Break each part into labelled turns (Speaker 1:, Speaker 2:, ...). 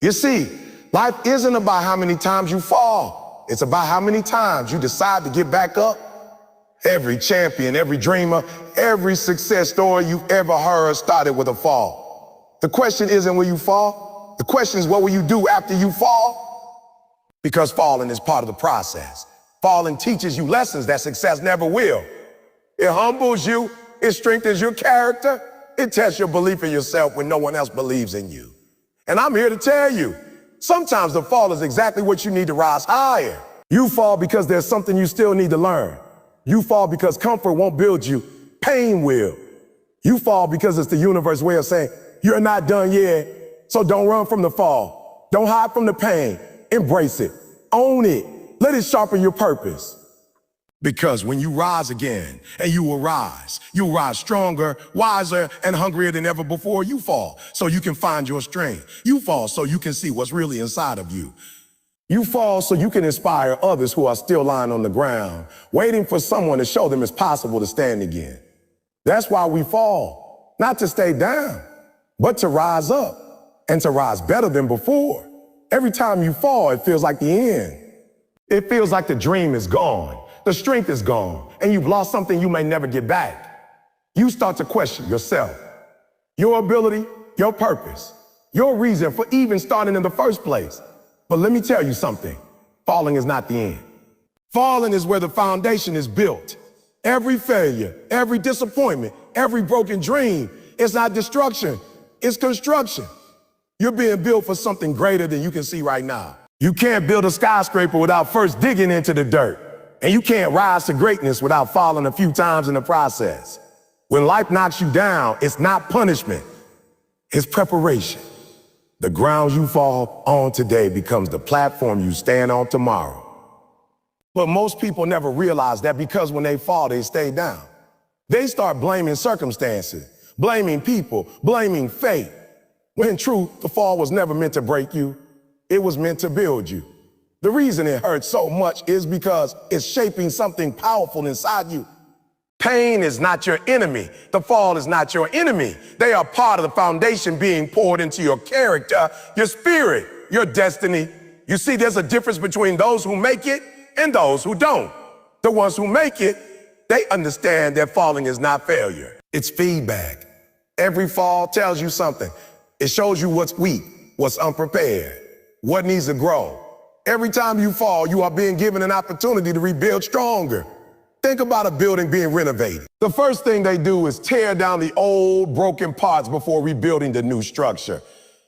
Speaker 1: You see, life isn't about how many times you fall. It's about how many times you decide to get back up. Every champion, every dreamer, every success story you've ever heard started with a fall. The question isn't will you fall? The question is what will you do after you fall? Because falling is part of the process. Falling teaches you lessons that success never will. It humbles you, it strengthens your character, it tests your belief in yourself when no one else believes in you. And I'm here to tell you, sometimes the fall is exactly what you need to rise higher. You fall because there's something you still need to learn. You fall because comfort won't build you, pain will. You fall because it's the universe's way of saying, you're not done yet, so don't run from the fall. Don't hide from the pain. Embrace it. Own it. Let it sharpen your purpose. Because when you rise again, and you will rise, you'll rise stronger, wiser, and hungrier than ever before. You fall so you can find your strength. You fall so you can see what's really inside of you. You fall so you can inspire others who are still lying on the ground, waiting for someone to show them it's possible to stand again. That's why we fall, not to stay down, but to rise up and to rise better than before. Every time you fall, it feels like the end. It feels like the dream is gone, the strength is gone, and you've lost something you may never get back. You start to question yourself, your ability, your purpose, your reason for even starting in the first place. But let me tell you something, falling is not the end. Falling is where the foundation is built. Every failure, every disappointment, every broken dream, it's not destruction, it's construction. You're being built for something greater than you can see right now. You can't build a skyscraper without first digging into the dirt. And you can't rise to greatness without falling a few times in the process. When life knocks you down, it's not punishment, it's preparation. The ground you fall on today becomes the platform you stand on tomorrow. But most people never realize that because when they fall, they stay down. They start blaming circumstances, blaming people, blaming fate. When in truth, the fall was never meant to break you. It was meant to build you. The reason it hurts so much is because it's shaping something powerful inside you. Pain is not your enemy. The fall is not your enemy. They are part of the foundation being poured into your character, your spirit, your destiny. You see, there's a difference between those who make it and those who don't. The ones who make it, they understand that falling is not failure. It's feedback. Every fall tells you something. It shows you what's weak, what's unprepared, what needs to grow. Every time you fall, you are being given an opportunity to rebuild stronger. Think about a building being renovated. The first thing they do is tear down the old broken parts before rebuilding the new structure.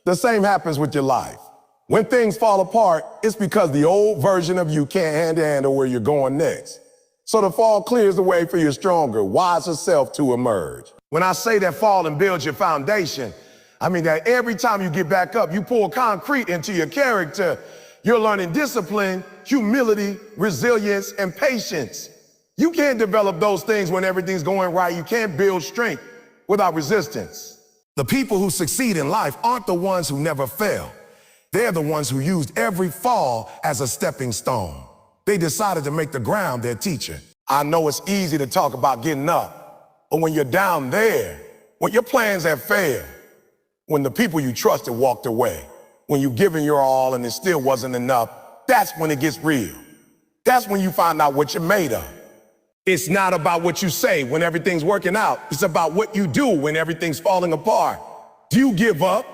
Speaker 1: The same happens with your life. When things fall apart, it's because the old version of you can't handle where you're going next. So the fall clears the way for your stronger, wiser self to emerge. When I say that fall and build your foundation, I mean that every time you get back up, you pour concrete into your character. You're learning discipline, humility, resilience, and patience. You can't develop those things when everything's going right. You can't build strength without resistance. The people who succeed in life aren't the ones who never fail. They're the ones who used every fall as a stepping stone. They decided to make the ground their teacher. I know it's easy to talk about getting up, but when you're down there, when your plans have failed, when the people you trusted walked away, when you've given your all and it still wasn't enough, that's when it gets real. That's when you find out what you're made of. It's not about what you say when everything's working out. It's about what you do when everything's falling apart. Do you give up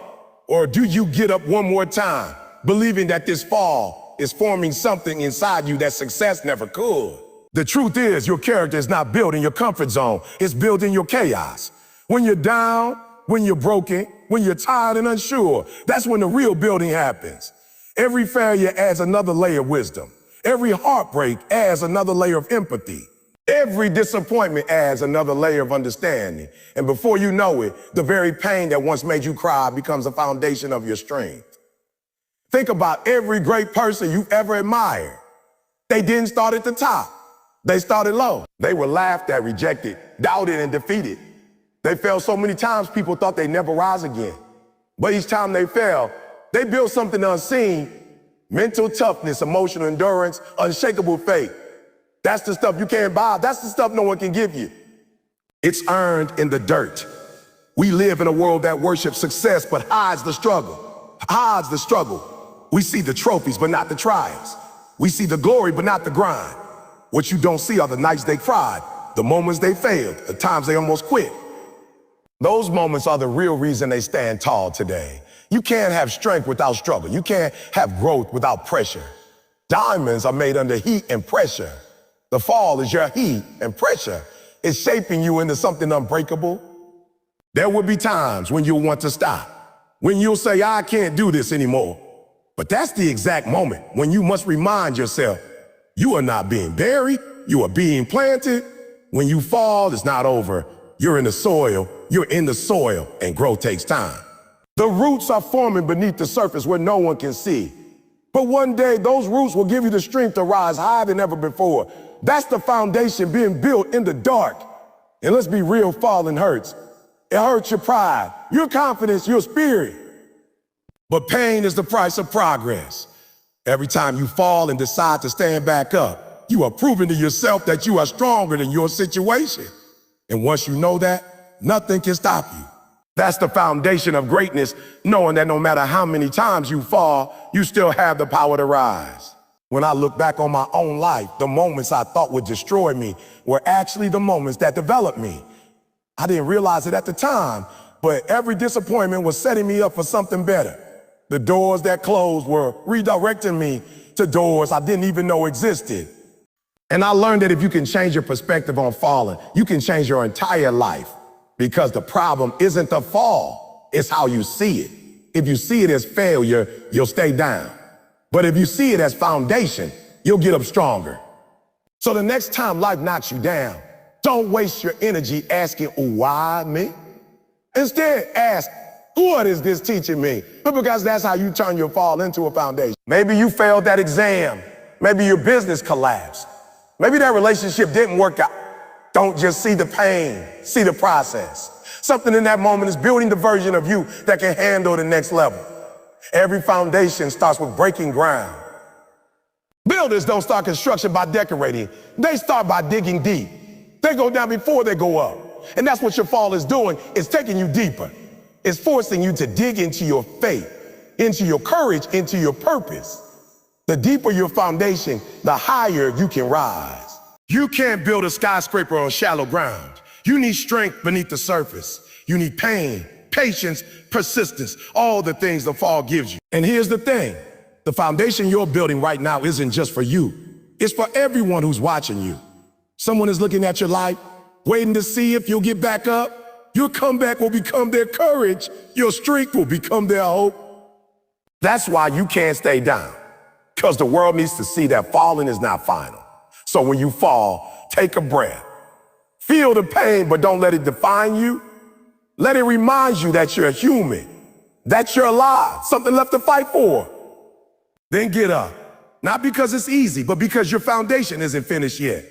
Speaker 1: or do you get up one more time, believing that this fall is forming something inside you that success never could? The truth is your character is not built in your comfort zone. It's built in your chaos. When you're down, when you're broken, when you're tired and unsure, that's when the real building happens. Every failure adds another layer of wisdom. Every heartbreak adds another layer of empathy. Every disappointment adds another layer of understanding. And before you know it, the very pain that once made you cry becomes a foundation of your strength. Think about every great person you've ever admired. They didn't start at the top. They started low. They were laughed at, rejected, doubted, and defeated. They fell so many times people thought they'd never rise again. But each time they fell, they built something unseen: mental toughness, emotional endurance, unshakable faith. That's the stuff you can't buy. That's the stuff no one can give you. It's earned in the dirt. We live in a world that worships success but hides the struggle. Hides the struggle. We see the trophies, but not the trials. We see the glory, but not the grind. What you don't see are the nights they cried, the moments they failed, the times they almost quit. Those moments are the real reason they stand tall today. You can't have strength without struggle. You can't have growth without pressure. Diamonds are made under heat and pressure. The fall is your heat and pressure. It's shaping you into something unbreakable. There will be times when you'll want to stop, when you'll say, I can't do this anymore. But that's the exact moment when you must remind yourself, you are not being buried, you are being planted. When you fall, it's not over. You're in the soil, and growth takes time. The roots are forming beneath the surface where no one can see. But one day, those roots will give you the strength to rise higher than ever before. That's the foundation being built in the dark. And let's be real, falling hurts. It hurts your pride, your confidence, your spirit. But pain is the price of progress. Every time you fall and decide to stand back up, you are proving to yourself that you are stronger than your situation. And once you know that, nothing can stop you. That's the foundation of greatness, knowing that no matter how many times you fall, you still have the power to rise. When I look back on my own life, the moments I thought would destroy me were actually the moments that developed me. I didn't realize it at the time, but every disappointment was setting me up for something better. The doors that closed were redirecting me to doors I didn't even know existed. And I learned that if you can change your perspective on falling, you can change your entire life. Because the problem isn't the fall, it's how you see it. If you see it as failure, you'll stay down. But if you see it as foundation, you'll get up stronger. So the next time life knocks you down, don't waste your energy asking, why me? Instead, ask, what is this teaching me? Because that's how you turn your fall into a foundation. Maybe you failed that exam. Maybe your business collapsed. Maybe that relationship didn't work out. Don't just see the pain, see the process. Something in that moment is building the version of you that can handle the next level. Every foundation starts with breaking ground. Builders don't start construction by decorating. They start by digging deep. They go down before they go up. And that's what your fall is doing. It's taking you deeper. It's forcing you to dig into your faith, into your courage, into your purpose. The deeper your foundation, the higher you can rise. You can't build a skyscraper on shallow ground. You need strength beneath the surface. You need pain, patience, persistence, all the things the fall gives you. And here's the thing. The foundation you're building right now isn't just for you. It's for everyone who's watching you. Someone is looking at your life, waiting to see if you'll get back up. Your comeback will become their courage. Your streak will become their hope. That's why you can't stay down, because the world needs to see that falling is not final. So when you fall, take a breath. Feel the pain, but don't let it define you. Let it remind you that you're human, that you're alive, something left to fight for. Then get up. Not because it's easy, but because your foundation isn't finished yet.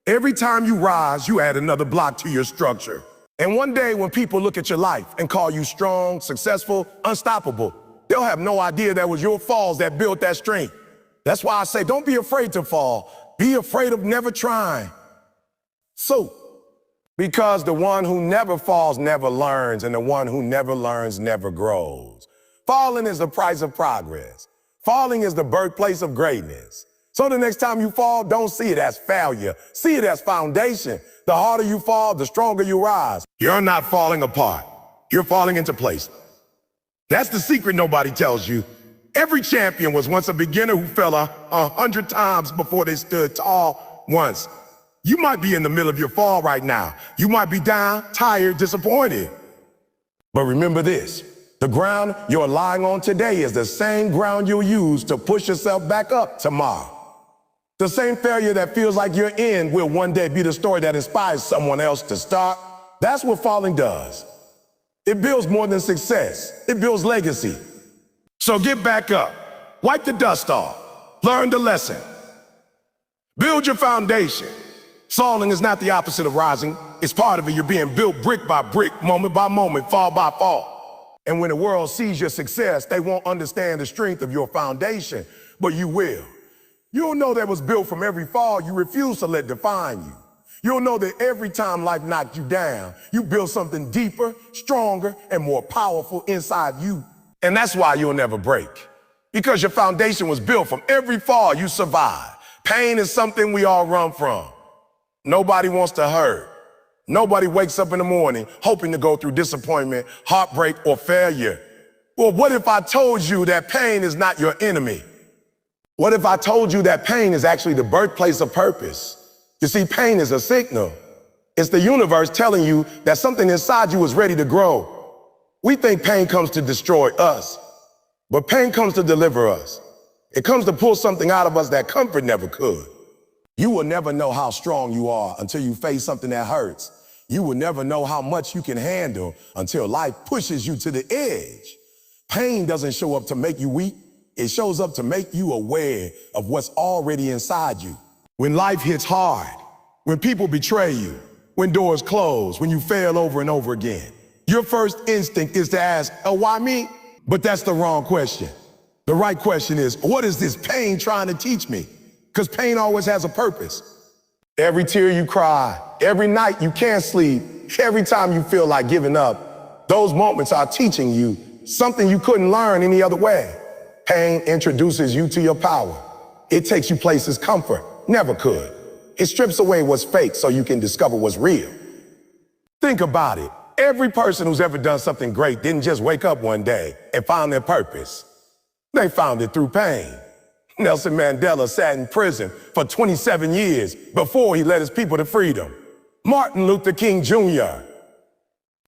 Speaker 1: Every time you rise, you add another block to your structure. And one day when people look at your life and call you strong, successful, unstoppable, they'll have no idea that was your falls that built that strength. That's why I say, don't be afraid to fall. Be afraid of never trying. So, because the one who never falls never learns, and the one who never learns never grows. Falling is the price of progress. Falling is the birthplace of greatness. So the next time you fall, don't see it as failure. See it as foundation. The harder you fall, the stronger you rise. You're not falling apart. You're falling into place. That's the secret nobody tells you. Every champion was once a beginner who fell 100 times before they stood tall once. You might be in the middle of your fall right now. You might be down, tired, disappointed. But remember this, the ground you're lying on today is the same ground you'll use to push yourself back up tomorrow. The same failure that feels like you're in will one day be the story that inspires someone else to start. That's what falling does. It builds more than success. It builds legacy. So get back up, wipe the dust off, learn the lesson, build your foundation. Falling is not the opposite of rising. It's part of it. You're being built brick by brick, moment by moment, fall by fall. And when the world sees your success, they won't understand the strength of your foundation, but you will. You'll know that was built from every fall you refuse to let define you. You'll know that every time life knocked you down, you built something deeper, stronger, and more powerful inside you. And that's why you'll never break. Because your foundation was built from every fall you survived. Pain is something we all run from. Nobody wants to hurt. Nobody wakes up in the morning hoping to go through disappointment, heartbreak, or failure. Well, what if I told you that pain is not your enemy? What if I told you that pain is actually the birthplace of purpose? You see, pain is a signal. It's the universe telling you that something inside you is ready to grow. We think pain comes to destroy us, but pain comes to deliver us. It comes to pull something out of us that comfort never could. You will never know how strong you are until you face something that hurts. You will never know how much you can handle until life pushes you to the edge. Pain doesn't show up to make you weak. It shows up to make you aware of what's already inside you. When life hits hard, when people betray you, when doors close, when you fail over and over again, your first instinct is to ask, oh, why me? But that's the wrong question. The right question is, what is this pain trying to teach me? Because pain always has a purpose. Every tear you cry, every night you can't sleep, every time you feel like giving up, those moments are teaching you something you couldn't learn any other way. Pain introduces you to your power. It takes you places comfort never could. It strips away what's fake so you can discover what's real. Think about it. Every person who's ever done something great didn't just wake up one day and find their purpose. They found it through pain. Nelson Mandela sat in prison for 27 years before he led his people to freedom. Martin Luther King Jr.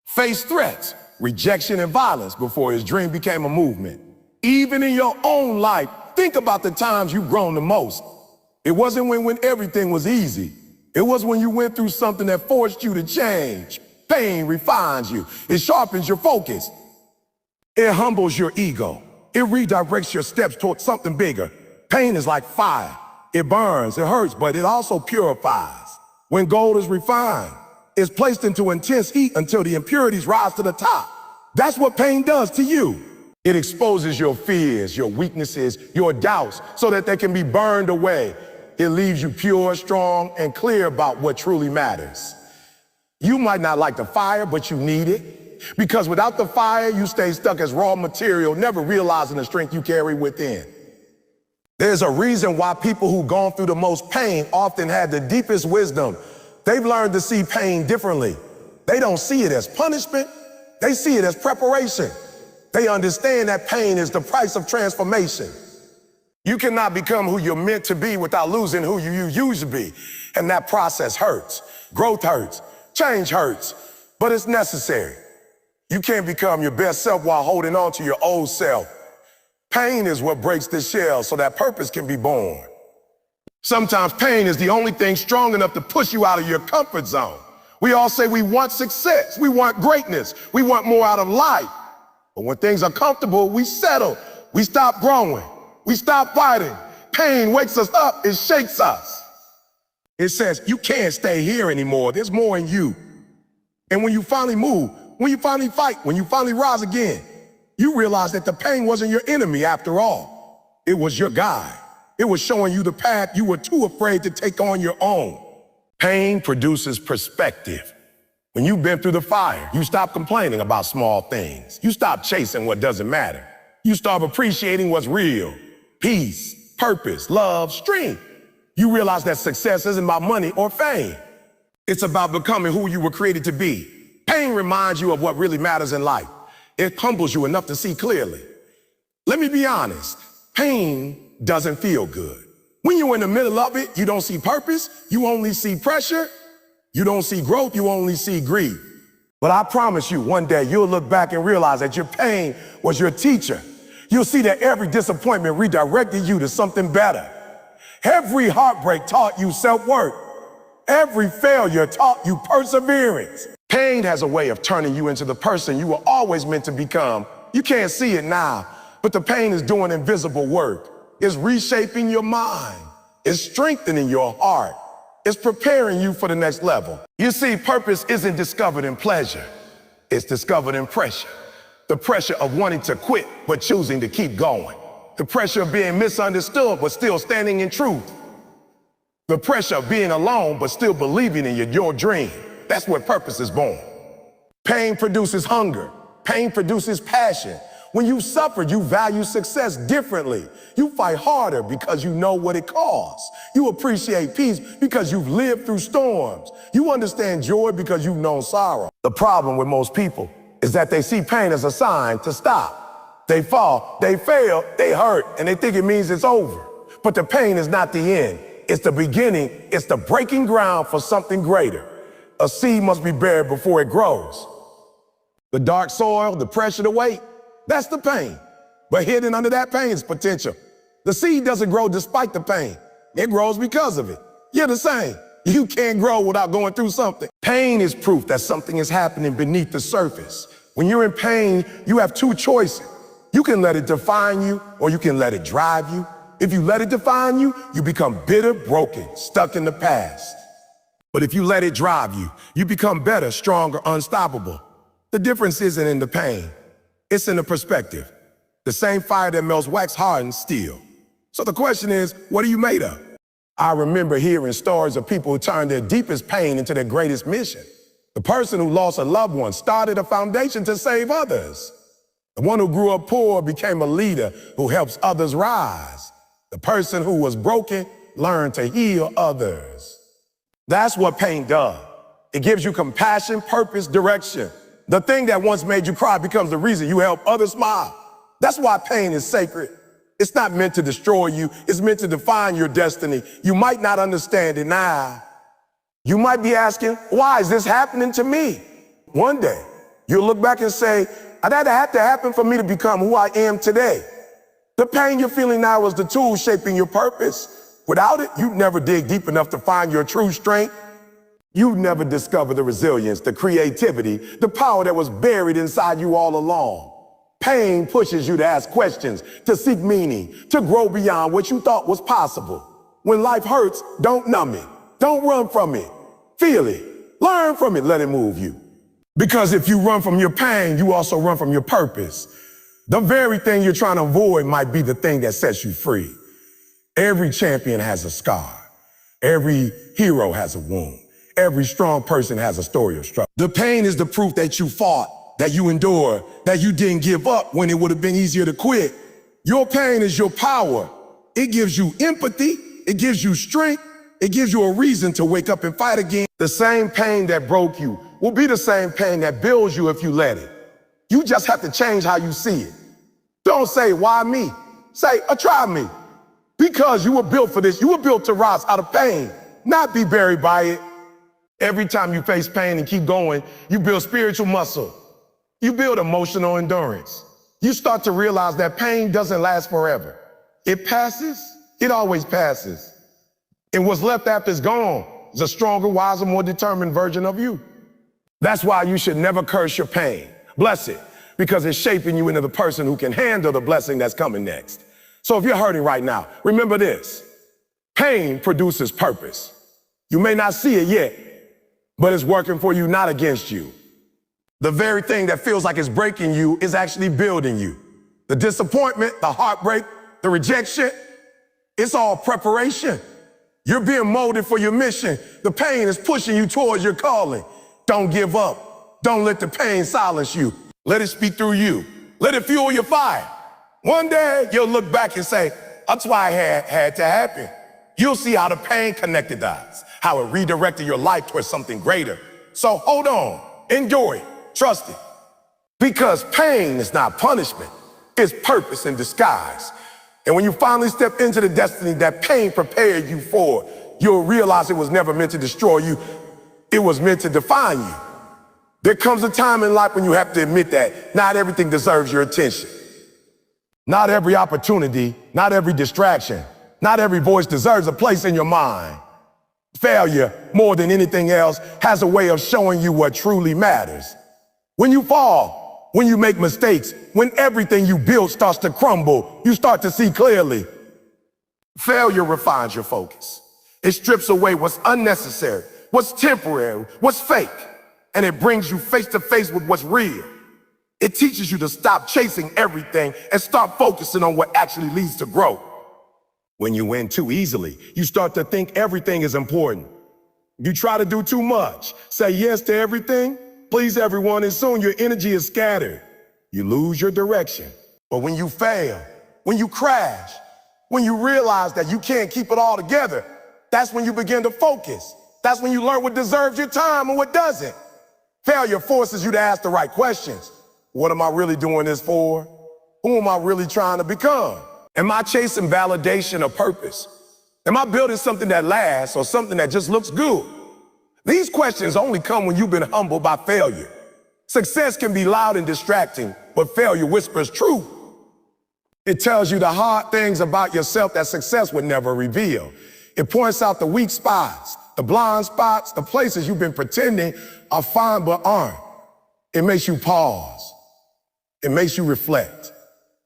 Speaker 1: faced threats, rejection, and violence before his dream became a movement. Even in your own life, think about the times you've grown the most. It wasn't when everything was easy. It was when you went through something that forced you to change. Pain refines you. It sharpens your focus. It humbles your ego. It redirects your steps towards something bigger. Pain is like fire. It burns, it hurts, but it also purifies. When gold is refined, it's placed into intense heat until the impurities rise to the top. That's what pain does to you. It exposes your fears, your weaknesses, your doubts, so that they can be burned away. It leaves you pure, strong, and clear about what truly matters. You might not like the fire, but you need it. Because without the fire, you stay stuck as raw material, never realizing the strength you carry within. There's a reason why people who've gone through the most pain often have the deepest wisdom. They've learned to see pain differently. They don't see it as punishment. They see it as preparation. They understand that pain is the price of transformation. You cannot become who you're meant to be without losing who you used to be. And that process hurts. Growth hurts. Change hurts. But it's necessary. You can't become your best self while holding on to your old self. Pain is what breaks the shell so that purpose can be born. Sometimes pain is the only thing strong enough to push you out of your comfort zone. We all say we want success. We want greatness. We want more out of life. But when things are comfortable, we settle. We stop growing. We stop fighting. Pain wakes us up. It shakes us. It says, you can't stay here anymore. There's more in you. And when you finally move, when you finally fight, when you finally rise again, you realize that the pain wasn't your enemy after all. It was your guide. It was showing you the path you were too afraid to take on your own. Pain produces perspective. When you've been through the fire, you stop complaining about small things. You stop chasing what doesn't matter. You start appreciating what's real. Peace, purpose, love, strength. You realize that success isn't about money or fame. It's about becoming who you were created to be. Pain reminds you of what really matters in life. It humbles you enough to see clearly. Let me be honest, pain doesn't feel good. When you're in the middle of it, you don't see purpose, you only see pressure, you don't see growth, you only see grief. But I promise you, one day you'll look back and realize that your pain was your teacher. You'll see that every disappointment redirected you to something better. Every heartbreak taught you self-worth. Every failure taught you perseverance. Pain has a way of turning you into the person you were always meant to become. You can't see it now, but the pain is doing invisible work. It's reshaping your mind. It's strengthening your heart. It's preparing you for the next level. You see, purpose isn't discovered in pleasure. It's discovered in pressure. The pressure of wanting to quit, but choosing to keep going. The pressure of being misunderstood, but still standing in truth. The pressure of being alone, but still believing in your dream. That's where purpose is born. Pain produces hunger. Pain produces passion. When you suffer, you value success differently. You fight harder because you know what it costs. You appreciate peace because you've lived through storms. You understand joy because you've known sorrow. The problem with most people is that they see pain as a sign to stop. They fall, they fail, they hurt, and they think it means it's over. But the pain is not the end. It's the beginning. It's the breaking ground for something greater. A seed must be buried before it grows. The dark soil, the pressure, the weight, that's the pain. But hidden under that pain is potential. The seed doesn't grow despite the pain. It grows because of it. You're the same. You can't grow without going through something. Pain is proof that something is happening beneath the surface. When you're in pain, you have two choices. You can let it define you, or you can let it drive you. If you let it define you, you become bitter, broken, stuck in the past. But if you let it drive you, you become better, stronger, unstoppable. The difference isn't in the pain. It's in the perspective. The same fire that melts wax hardens steel. So the question is, what are you made of? I remember hearing stories of people who turned their deepest pain into their greatest mission. The person who lost a loved one started a foundation to save others. The one who grew up poor became a leader who helps others rise. The person who was broken learned to heal others. That's what pain does. It gives you compassion, purpose, direction. The thing that once made you cry becomes the reason you help others smile. That's why pain is sacred. It's not meant to destroy you. It's meant to define your destiny. You might not understand it now. You might be asking, why is this happening to me? One day, you'll look back and say, that had to happen for me to become who I am today. The pain you're feeling now was the tool shaping your purpose. Without it, you'd never dig deep enough to find your true strength. You'd never discover the resilience, the creativity, the power that was buried inside you all along. Pain pushes you to ask questions, to seek meaning, to grow beyond what you thought was possible. When life hurts, don't numb it. Don't run from it. Feel it. Learn from it. Let it move you. Because if you run from your pain, you also run from your purpose. The very thing you're trying to avoid might be the thing that sets you free. Every champion has a scar. Every hero has a wound. Every strong person has a story of struggle. The pain is the proof that you fought, that you endured, that you didn't give up when it would have been easier to quit. Your pain is your power. It gives you empathy. It gives you strength. It gives you a reason to wake up and fight again. The same pain that broke you will be the same pain that builds you if you let it. You just have to change how you see it. Don't say, why me? Say, try me. Because you were built for this. You were built to rise out of pain, not be buried by it. Every time you face pain and keep going, you build spiritual muscle. You build emotional endurance. You start to realize that pain doesn't last forever. It passes. It always passes. And what's left after it's gone is a stronger, wiser, more determined version of you. That's why you should never curse your pain. Bless it, because it's shaping you into the person who can handle the blessing that's coming next. So if you're hurting right now, remember this. Pain produces purpose. You may not see it yet, but it's working for you, not against you. The very thing that feels like it's breaking you is actually building you. The disappointment, the heartbreak, the rejection, it's all preparation. You're being molded for your mission. The pain is pushing you towards your calling. Don't give up. Don't let the pain silence you. Let it speak through you. Let it fuel your fire. One day, you'll look back and say, that's why it had to happen. You'll see how the pain connected us, how it redirected your life towards something greater. So hold on, endure it, trust it. Because pain is not punishment, it's purpose in disguise. And when you finally step into the destiny that pain prepared you for, you'll realize it was never meant to destroy you. It was meant to define you. There comes a time in life when you have to admit that not everything deserves your attention. Not every opportunity, not every distraction, not every voice deserves a place in your mind. Failure, more than anything else, has a way of showing you what truly matters. When you fall, when you make mistakes, when everything you build starts to crumble, you start to see clearly. Failure refines your focus. It strips away what's unnecessary, what's temporary, what's fake, and it brings you face to face with what's real. It teaches you to stop chasing everything and start focusing on what actually leads to growth. When you win too easily, you start to think everything is important. You try to do too much, say yes to everything, please everyone, and soon your energy is scattered. You lose your direction. But when you fail, when you crash, when you realize that you can't keep it all together, that's when you begin to focus. That's when you learn what deserves your time and what doesn't. Failure forces you to ask the right questions. What am I really doing this for? Who am I really trying to become? Am I chasing validation or purpose? Am I building something that lasts or something that just looks good? These questions only come when you've been humbled by failure. Success can be loud and distracting, but failure whispers truth. It tells you the hard things about yourself that success would never reveal. It points out the weak spots, the blind spots, the places you've been pretending are fine but aren't. It makes you pause. It makes you reflect.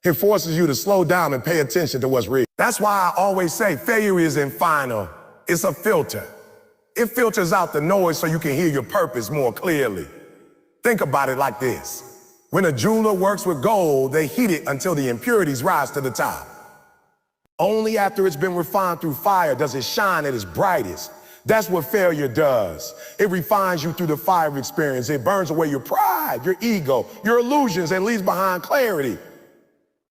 Speaker 1: It forces you to slow down and pay attention to what's real. That's why I always say failure isn't final. It's a filter. It filters out the noise so you can hear your purpose more clearly. Think about it like this. When a jeweler works with gold, they heat it until the impurities rise to the top. Only after it's been refined through fire does it shine at its brightest. That's what failure does. It refines you through the fire experience. It burns away your pride, your ego, your illusions, and leaves behind clarity.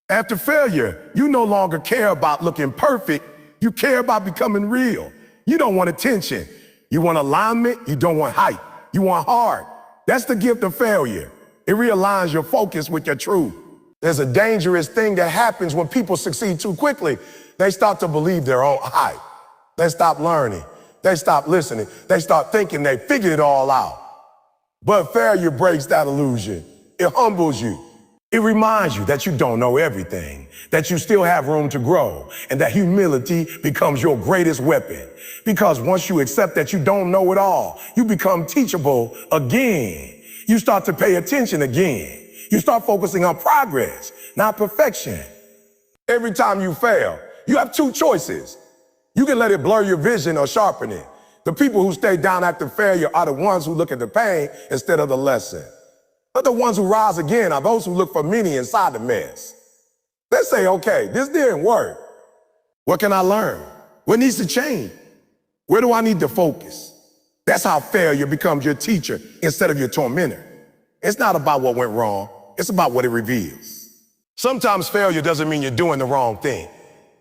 Speaker 1: After failure, you no longer care about looking perfect. You care about becoming real. You don't want attention. You want alignment. You don't want hype. You want heart. That's the gift of failure. It realigns your focus with your truth. There's a dangerous thing that happens when people succeed too quickly. They start to believe their own hype. They stop learning. They stop listening. They start thinking they figured it all out. But failure breaks that illusion. It humbles you. It reminds you that you don't know everything, that you still have room to grow, and that humility becomes your greatest weapon. Because once you accept that you don't know it all, you become teachable again. You start to pay attention again. You start focusing on progress, not perfection. Every time you fail, you have two choices. You can let it blur your vision or sharpen it. The people who stay down after failure are the ones who look at the pain instead of the lesson. But the ones who rise again are those who look for meaning inside the mess. They say, okay, this didn't work. What can I learn? What needs to change? Where do I need to focus? That's how failure becomes your teacher instead of your tormentor. It's not about what went wrong. It's about what it reveals. Sometimes failure doesn't mean you're doing the wrong thing.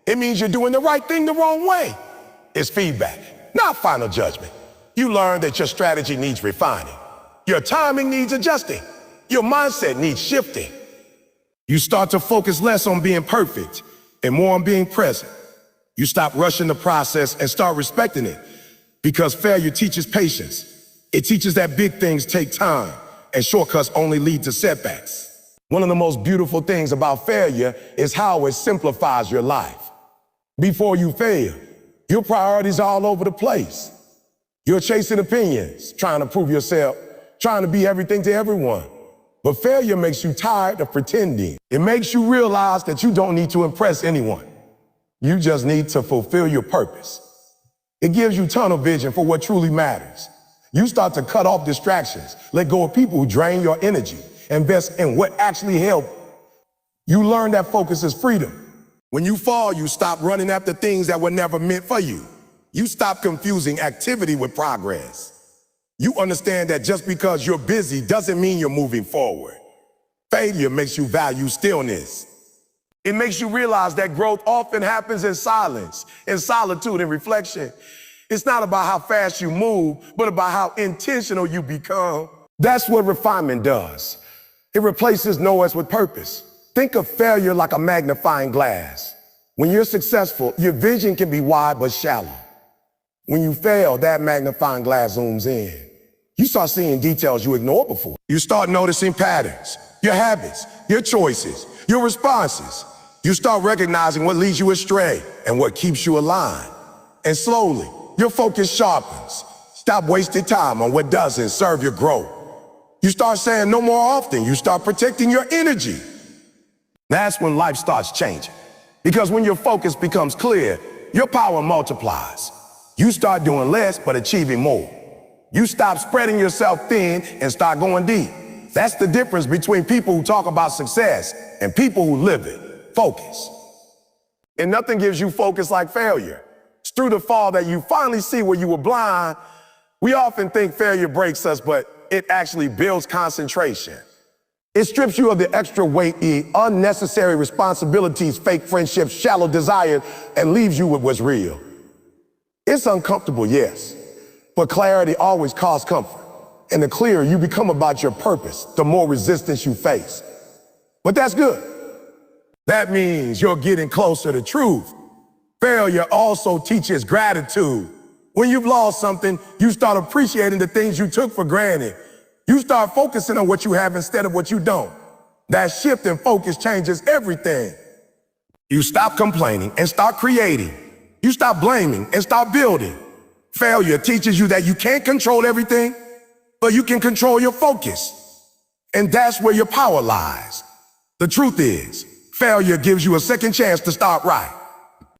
Speaker 1: It means you're doing the right thing the wrong way. It's feedback, not final judgment. You learn that your strategy needs refining. Your timing needs adjusting. Your mindset needs shifting. You start to focus less on being perfect and more on being present. You stop rushing the process and start respecting it, because failure teaches patience. It teaches that big things take time and shortcuts only lead to setbacks. One of the most beautiful things about failure is how it simplifies your life. Before you fail, your priorities are all over the place. You're chasing opinions, trying to prove yourself, trying to be everything to everyone. But failure makes you tired of pretending. It makes you realize that you don't need to impress anyone. You just need to fulfill your purpose. It gives you tunnel vision for what truly matters. You start to cut off distractions, let go of people who drain your energy, invest in what actually helps. You learn that focus is freedom. When you fall, you stop running after things that were never meant for you. You stop confusing activity with progress. You understand that just because you're busy doesn't mean you're moving forward. Failure makes you value stillness. It makes you realize that growth often happens in silence, in solitude and reflection. It's not about how fast you move, but about how intentional you become. That's what refinement does. It replaces noise with purpose. Think of failure like a magnifying glass. When you're successful, your vision can be wide but shallow. When you fail, that magnifying glass zooms in. You start seeing details you ignored before. You start noticing patterns, your habits, your choices, your responses. You start recognizing what leads you astray and what keeps you aligned. And slowly, your focus sharpens. Stop wasting time on what doesn't serve your growth. You start saying no more often. You start protecting your energy. That's when life starts changing. Because when your focus becomes clear, your power multiplies. You start doing less but achieving more. You stop spreading yourself thin and start going deep. That's the difference between people who talk about success and people who live it. Focus. And nothing gives you focus like failure. It's through the fall that you finally see where you were blind. We often think failure breaks us, but it actually builds concentration. It strips you of the extra weight, the unnecessary responsibilities, fake friendships, shallow desire, and leaves you with what's real. It's uncomfortable, yes, but clarity always causes comfort. And the clearer you become about your purpose, the more resistance you face. But that's good. That means you're getting closer to truth. Failure also teaches gratitude. When you've lost something, you start appreciating the things you took for granted. You start focusing on what you have instead of what you don't. That shift in focus changes everything. You stop complaining and start creating. You stop blaming and start building. Failure teaches you that you can't control everything, but you can control your focus. And that's where your power lies. The truth is, failure gives you a second chance to start right.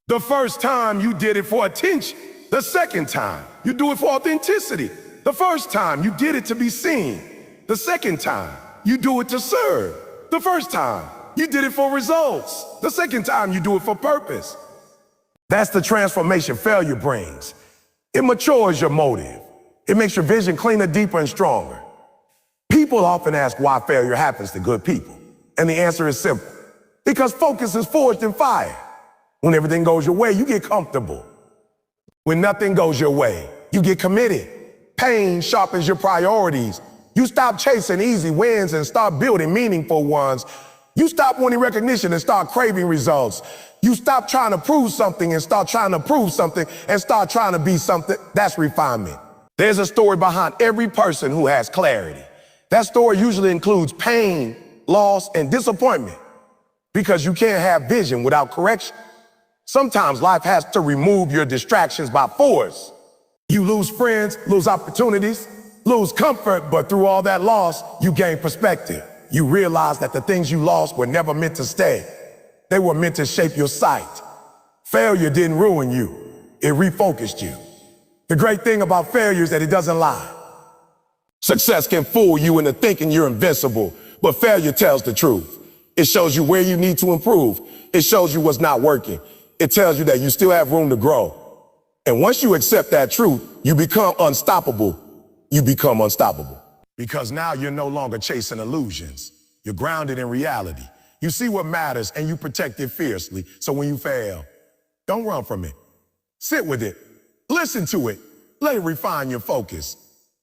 Speaker 1: The first time you did it for attention. The second time you do it for authenticity. The first time you did it to be seen. The second time you do it to serve. The first time you did it for results. The second time you do it for purpose. That's the transformation failure brings. It matures your motive. It makes your vision cleaner, deeper, and stronger. People often ask why failure happens to good people. And the answer is simple. Because focus is forged in fire. When everything goes your way, you get comfortable. When nothing goes your way, you get committed. Pain sharpens your priorities. You stop chasing easy wins and start building meaningful ones. You stop wanting recognition and start craving results. You stop trying to prove something and start trying to prove something and start trying to be something. That's refinement. There's a story behind every person who has clarity. That story usually includes pain, loss, and disappointment because you can't have vision without correction. Sometimes life has to remove your distractions by force. You lose friends, lose opportunities, lose comfort, but through all that loss, you gain perspective. You realize that the things you lost were never meant to stay. They were meant to shape your sight. Failure didn't ruin you. It refocused you. The great thing about failure is that it doesn't lie. Success can fool you into thinking you're invincible, but failure tells the truth. It shows you where you need to improve. It shows you what's not working. It tells you that you still have room to grow. And once you accept that truth, you become unstoppable. You become unstoppable. Because now you're no longer chasing illusions. You're grounded in reality. You see what matters and you protect it fiercely. So when you fail, don't run from it. Sit with it. Listen to it. Let it refine your focus.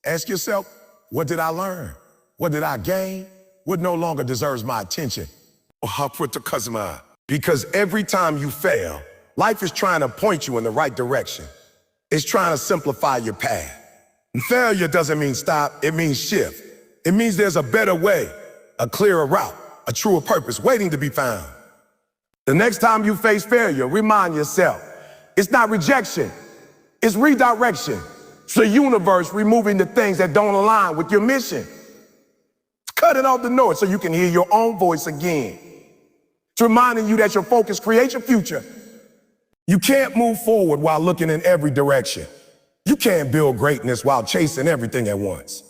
Speaker 1: Ask yourself, what did I learn? What did I gain? What no longer deserves my attention? Because every time you fail, life is trying to point you in the right direction. It's trying to simplify your path. And failure doesn't mean stop, it means shift. It means there's a better way, a clearer route, a truer purpose waiting to be found. The next time you face failure, remind yourself, it's not rejection, it's redirection. It's the universe removing the things that don't align with your mission. It's cutting off the noise so you can hear your own voice again. It's reminding you that your focus creates your future. You can't move forward while looking in every direction. You can't build greatness while chasing everything at once.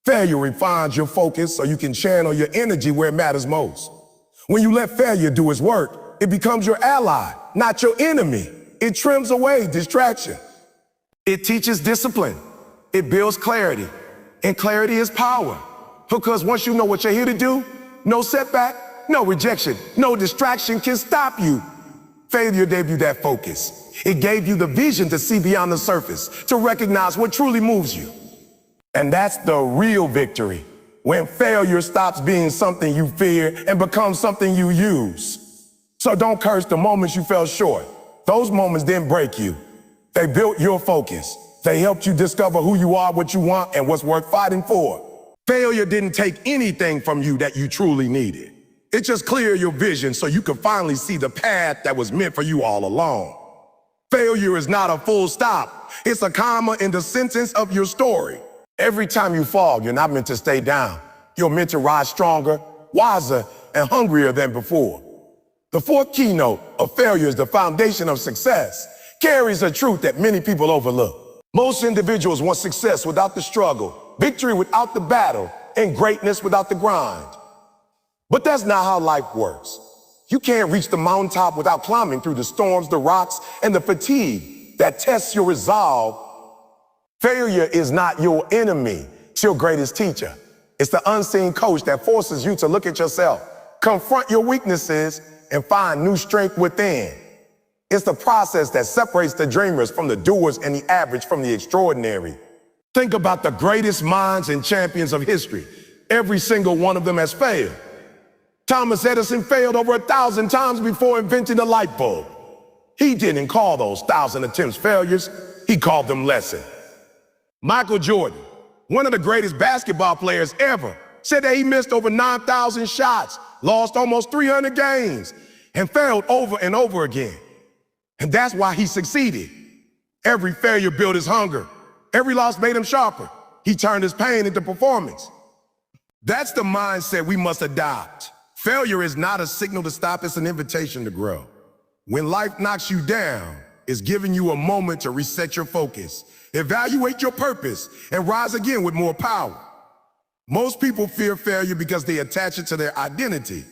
Speaker 1: Failure refines your focus so you can channel your energy where it matters most. When you let failure do its work, it becomes your ally, not your enemy. It trims away distraction. It teaches discipline. It builds clarity. And clarity is power. Because once you know what you're here to do, no setback, no rejection, no distraction can stop you. Failure gave you that focus. It gave you the vision to see beyond the surface, to recognize what truly moves you. And that's the real victory, when failure stops being something you fear and becomes something you use. So don't curse the moments you fell short. Those moments didn't break you. They built your focus. They helped you discover who you are, what you want, and what's worth fighting for. Failure didn't take anything from you that you truly needed. It just cleared your vision so you could finally see the path that was meant for you all along. Failure is not a full stop. It's a comma in the sentence of your story. Every time you fall, you're not meant to stay down. You're meant to rise stronger, wiser, and hungrier than before. The fourth keynote of failure is the foundation of success, carries a truth that many people overlook. Most individuals want success without the struggle, victory without the battle, and greatness without the grind. But that's not how life works. You can't reach the mountaintop without climbing through the storms, the rocks, and the fatigue that tests your resolve. Failure is not your enemy, it's your greatest teacher. It's the unseen coach that forces you to look at yourself, confront your weaknesses, and find new strength within. It's the process that separates the dreamers from the doers and the average from the extraordinary. Think about the greatest minds and champions of history. Every single one of them has failed. Thomas Edison failed over 1,000 times before inventing the light bulb. He didn't call those 1,000 attempts failures, he called them lessons. Michael Jordan, one of the greatest basketball players ever, said that he missed over 9,000 shots, lost almost 300 games, and failed over and over again. And that's why he succeeded. Every failure built his hunger. Every loss made him sharper. He turned his pain into performance. That's the mindset we must adopt. Failure is not a signal to stop, it's an invitation to grow. When life knocks you down, it's giving you a moment to reset your focus, evaluate your purpose, and rise again with more power. Most people fear failure because they attach it to their identity.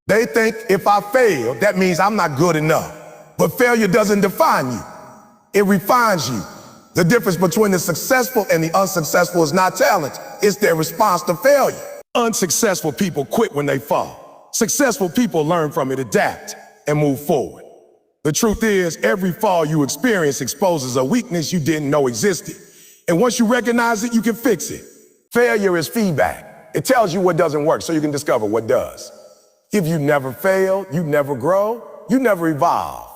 Speaker 1: They think if I fail, that means I'm not good enough. But failure doesn't define you. It refines you. The difference between the successful and the unsuccessful is not talent, it's their response to failure. Unsuccessful people quit when they fall. Successful people learn from it, adapt, and move forward. The truth is, every fall you experience exposes a weakness you didn't know existed. And once you recognize it, you can fix it. Failure is feedback. It tells you what doesn't work so you can discover what does. If you never fail, you never grow, you never evolve.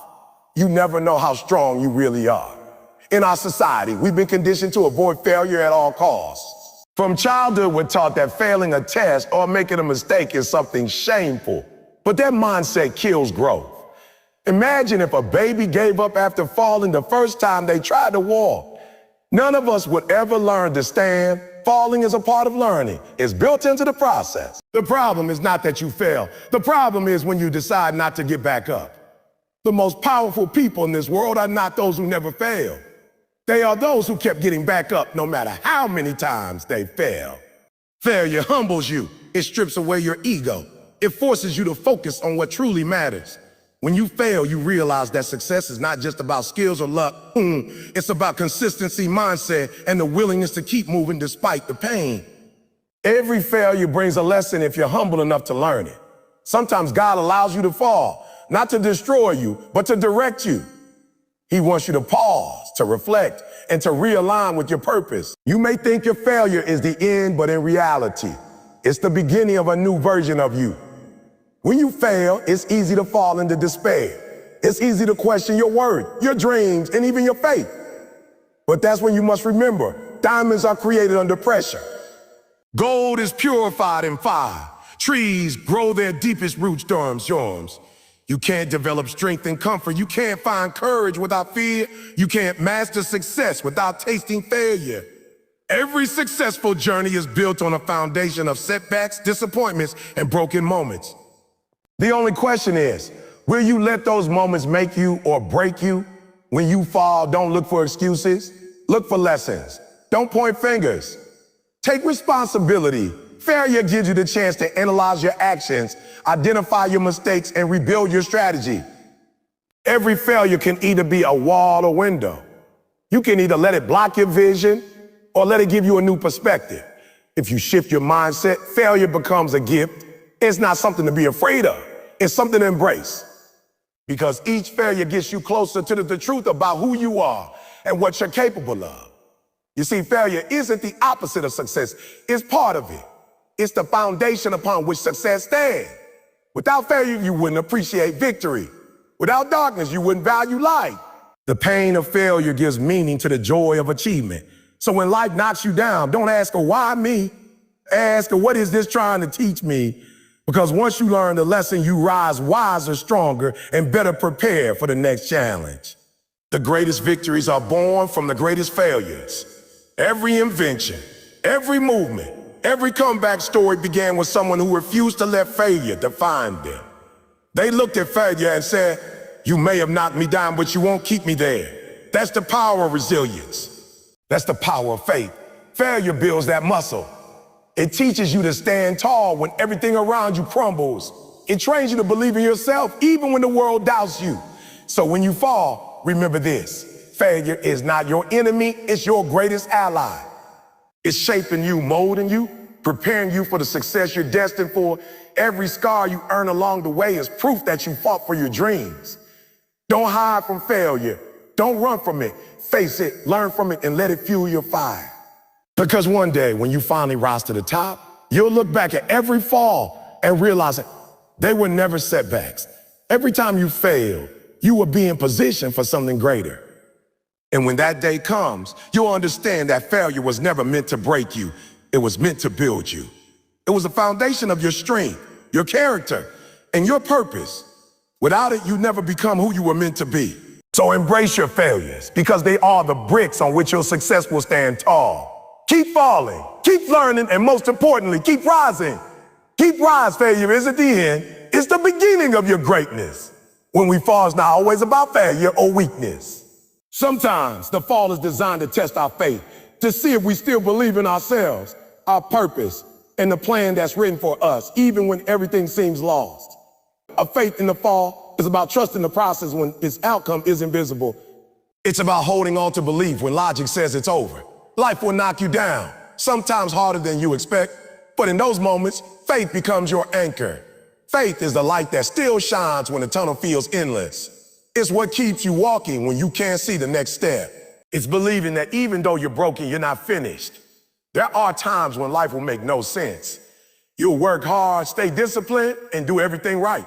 Speaker 1: You never know how strong you really are. In our society, we've been conditioned to avoid failure at all costs. From childhood, we're taught that failing a test or making a mistake is something shameful. But that mindset kills growth. Imagine if a baby gave up after falling the first time they tried to walk. None of us would ever learn to stand. Falling is a part of learning. It's built into the process. The problem is not that you fail. The problem is when you decide not to get back up. The most powerful people in this world are not those who never fail. They are those who kept getting back up no matter how many times they fail. Failure humbles you. It strips away your ego. It forces you to focus on what truly matters. When you fail, you realize that success is not just about skills or luck. It's about consistency, mindset, and the willingness to keep moving despite the pain. Every failure brings a lesson if you're humble enough to learn it. Sometimes God allows you to fall, not to destroy you, but to direct you. He wants you to pause, to reflect, and to realign with your purpose. You may think your failure is the end, but in reality, it's the beginning of a new version of you. When you fail, it's easy to fall into despair. It's easy to question your worth, your dreams, and even your faith. But that's when you must remember, diamonds are created under pressure. Gold is purified in fire. Trees grow their deepest roots during storms. You can't develop strength and comfort. You can't find courage without fear. You can't master success without tasting failure. Every successful journey is built on a foundation of setbacks, disappointments, and broken moments. The only question is, will you let those moments make you or break you? When you fall, don't look for excuses. Look for lessons. Don't point fingers. Take responsibility. Failure gives you the chance to analyze your actions, identify your mistakes, and rebuild your strategy. Every failure can either be a wall or window. You can either let it block your vision or let it give you a new perspective. If you shift your mindset, failure becomes a gift. It's not something to be afraid of. It's something to embrace. Because each failure gets you closer to the truth about who you are and what you're capable of. You see, failure isn't the opposite of success. It's part of it. It's the foundation upon which success stands. Without failure, you wouldn't appreciate victory. Without darkness, you wouldn't value light. The pain of failure gives meaning to the joy of achievement. So when life knocks you down, don't ask her, why me? Ask her, what is this trying to teach me? Because once you learn the lesson, you rise wiser, stronger, and better prepared for the next challenge. The greatest victories are born from the greatest failures. Every invention, every movement, every comeback story began with someone who refused to let failure define them. They looked at failure and said, you may have knocked me down, but you won't keep me there. That's the power of resilience. That's the power of faith. Failure builds that muscle. It teaches you to stand tall when everything around you crumbles. It trains you to believe in yourself even when the world doubts you. So when you fall, remember this. Failure is not your enemy, it's your greatest ally. It's shaping you, molding you, preparing you for the success you're destined for. Every scar you earn along the way is proof that you fought for your dreams. Don't hide from failure. Don't run from it. Face it, learn from it, and let it fuel your fire. Because one day, when you finally rise to the top, you'll look back at every fall and realize that they were never setbacks. Every time you failed, you will be in position for something greater. And when that day comes, you'll understand that failure was never meant to break you. It was meant to build you. It was the foundation of your strength, your character, and your purpose. Without it, you never become who you were meant to be. So embrace your failures, because they are the bricks on which your success will stand tall. Keep falling, keep learning, and most importantly, keep rising. Keep rise, failure isn't the end, it's the beginning of your greatness. When we fall, it's not always about failure or weakness. Sometimes the fall is designed to test our faith, to see if we still believe in ourselves, our purpose, and the plan that's written for us, even when everything seems lost. A faith in the fall is about trusting the process when its outcome is invisible. It's about holding on to belief when logic says it's over. Life will knock you down, sometimes harder than you expect, but in those moments, faith becomes your anchor. Faith is the light that still shines when the tunnel feels endless. It's what keeps you walking when you can't see the next step. It's believing that even though you're broken, you're not finished. There are times when life will make no sense. You'll work hard, stay disciplined, and do everything right,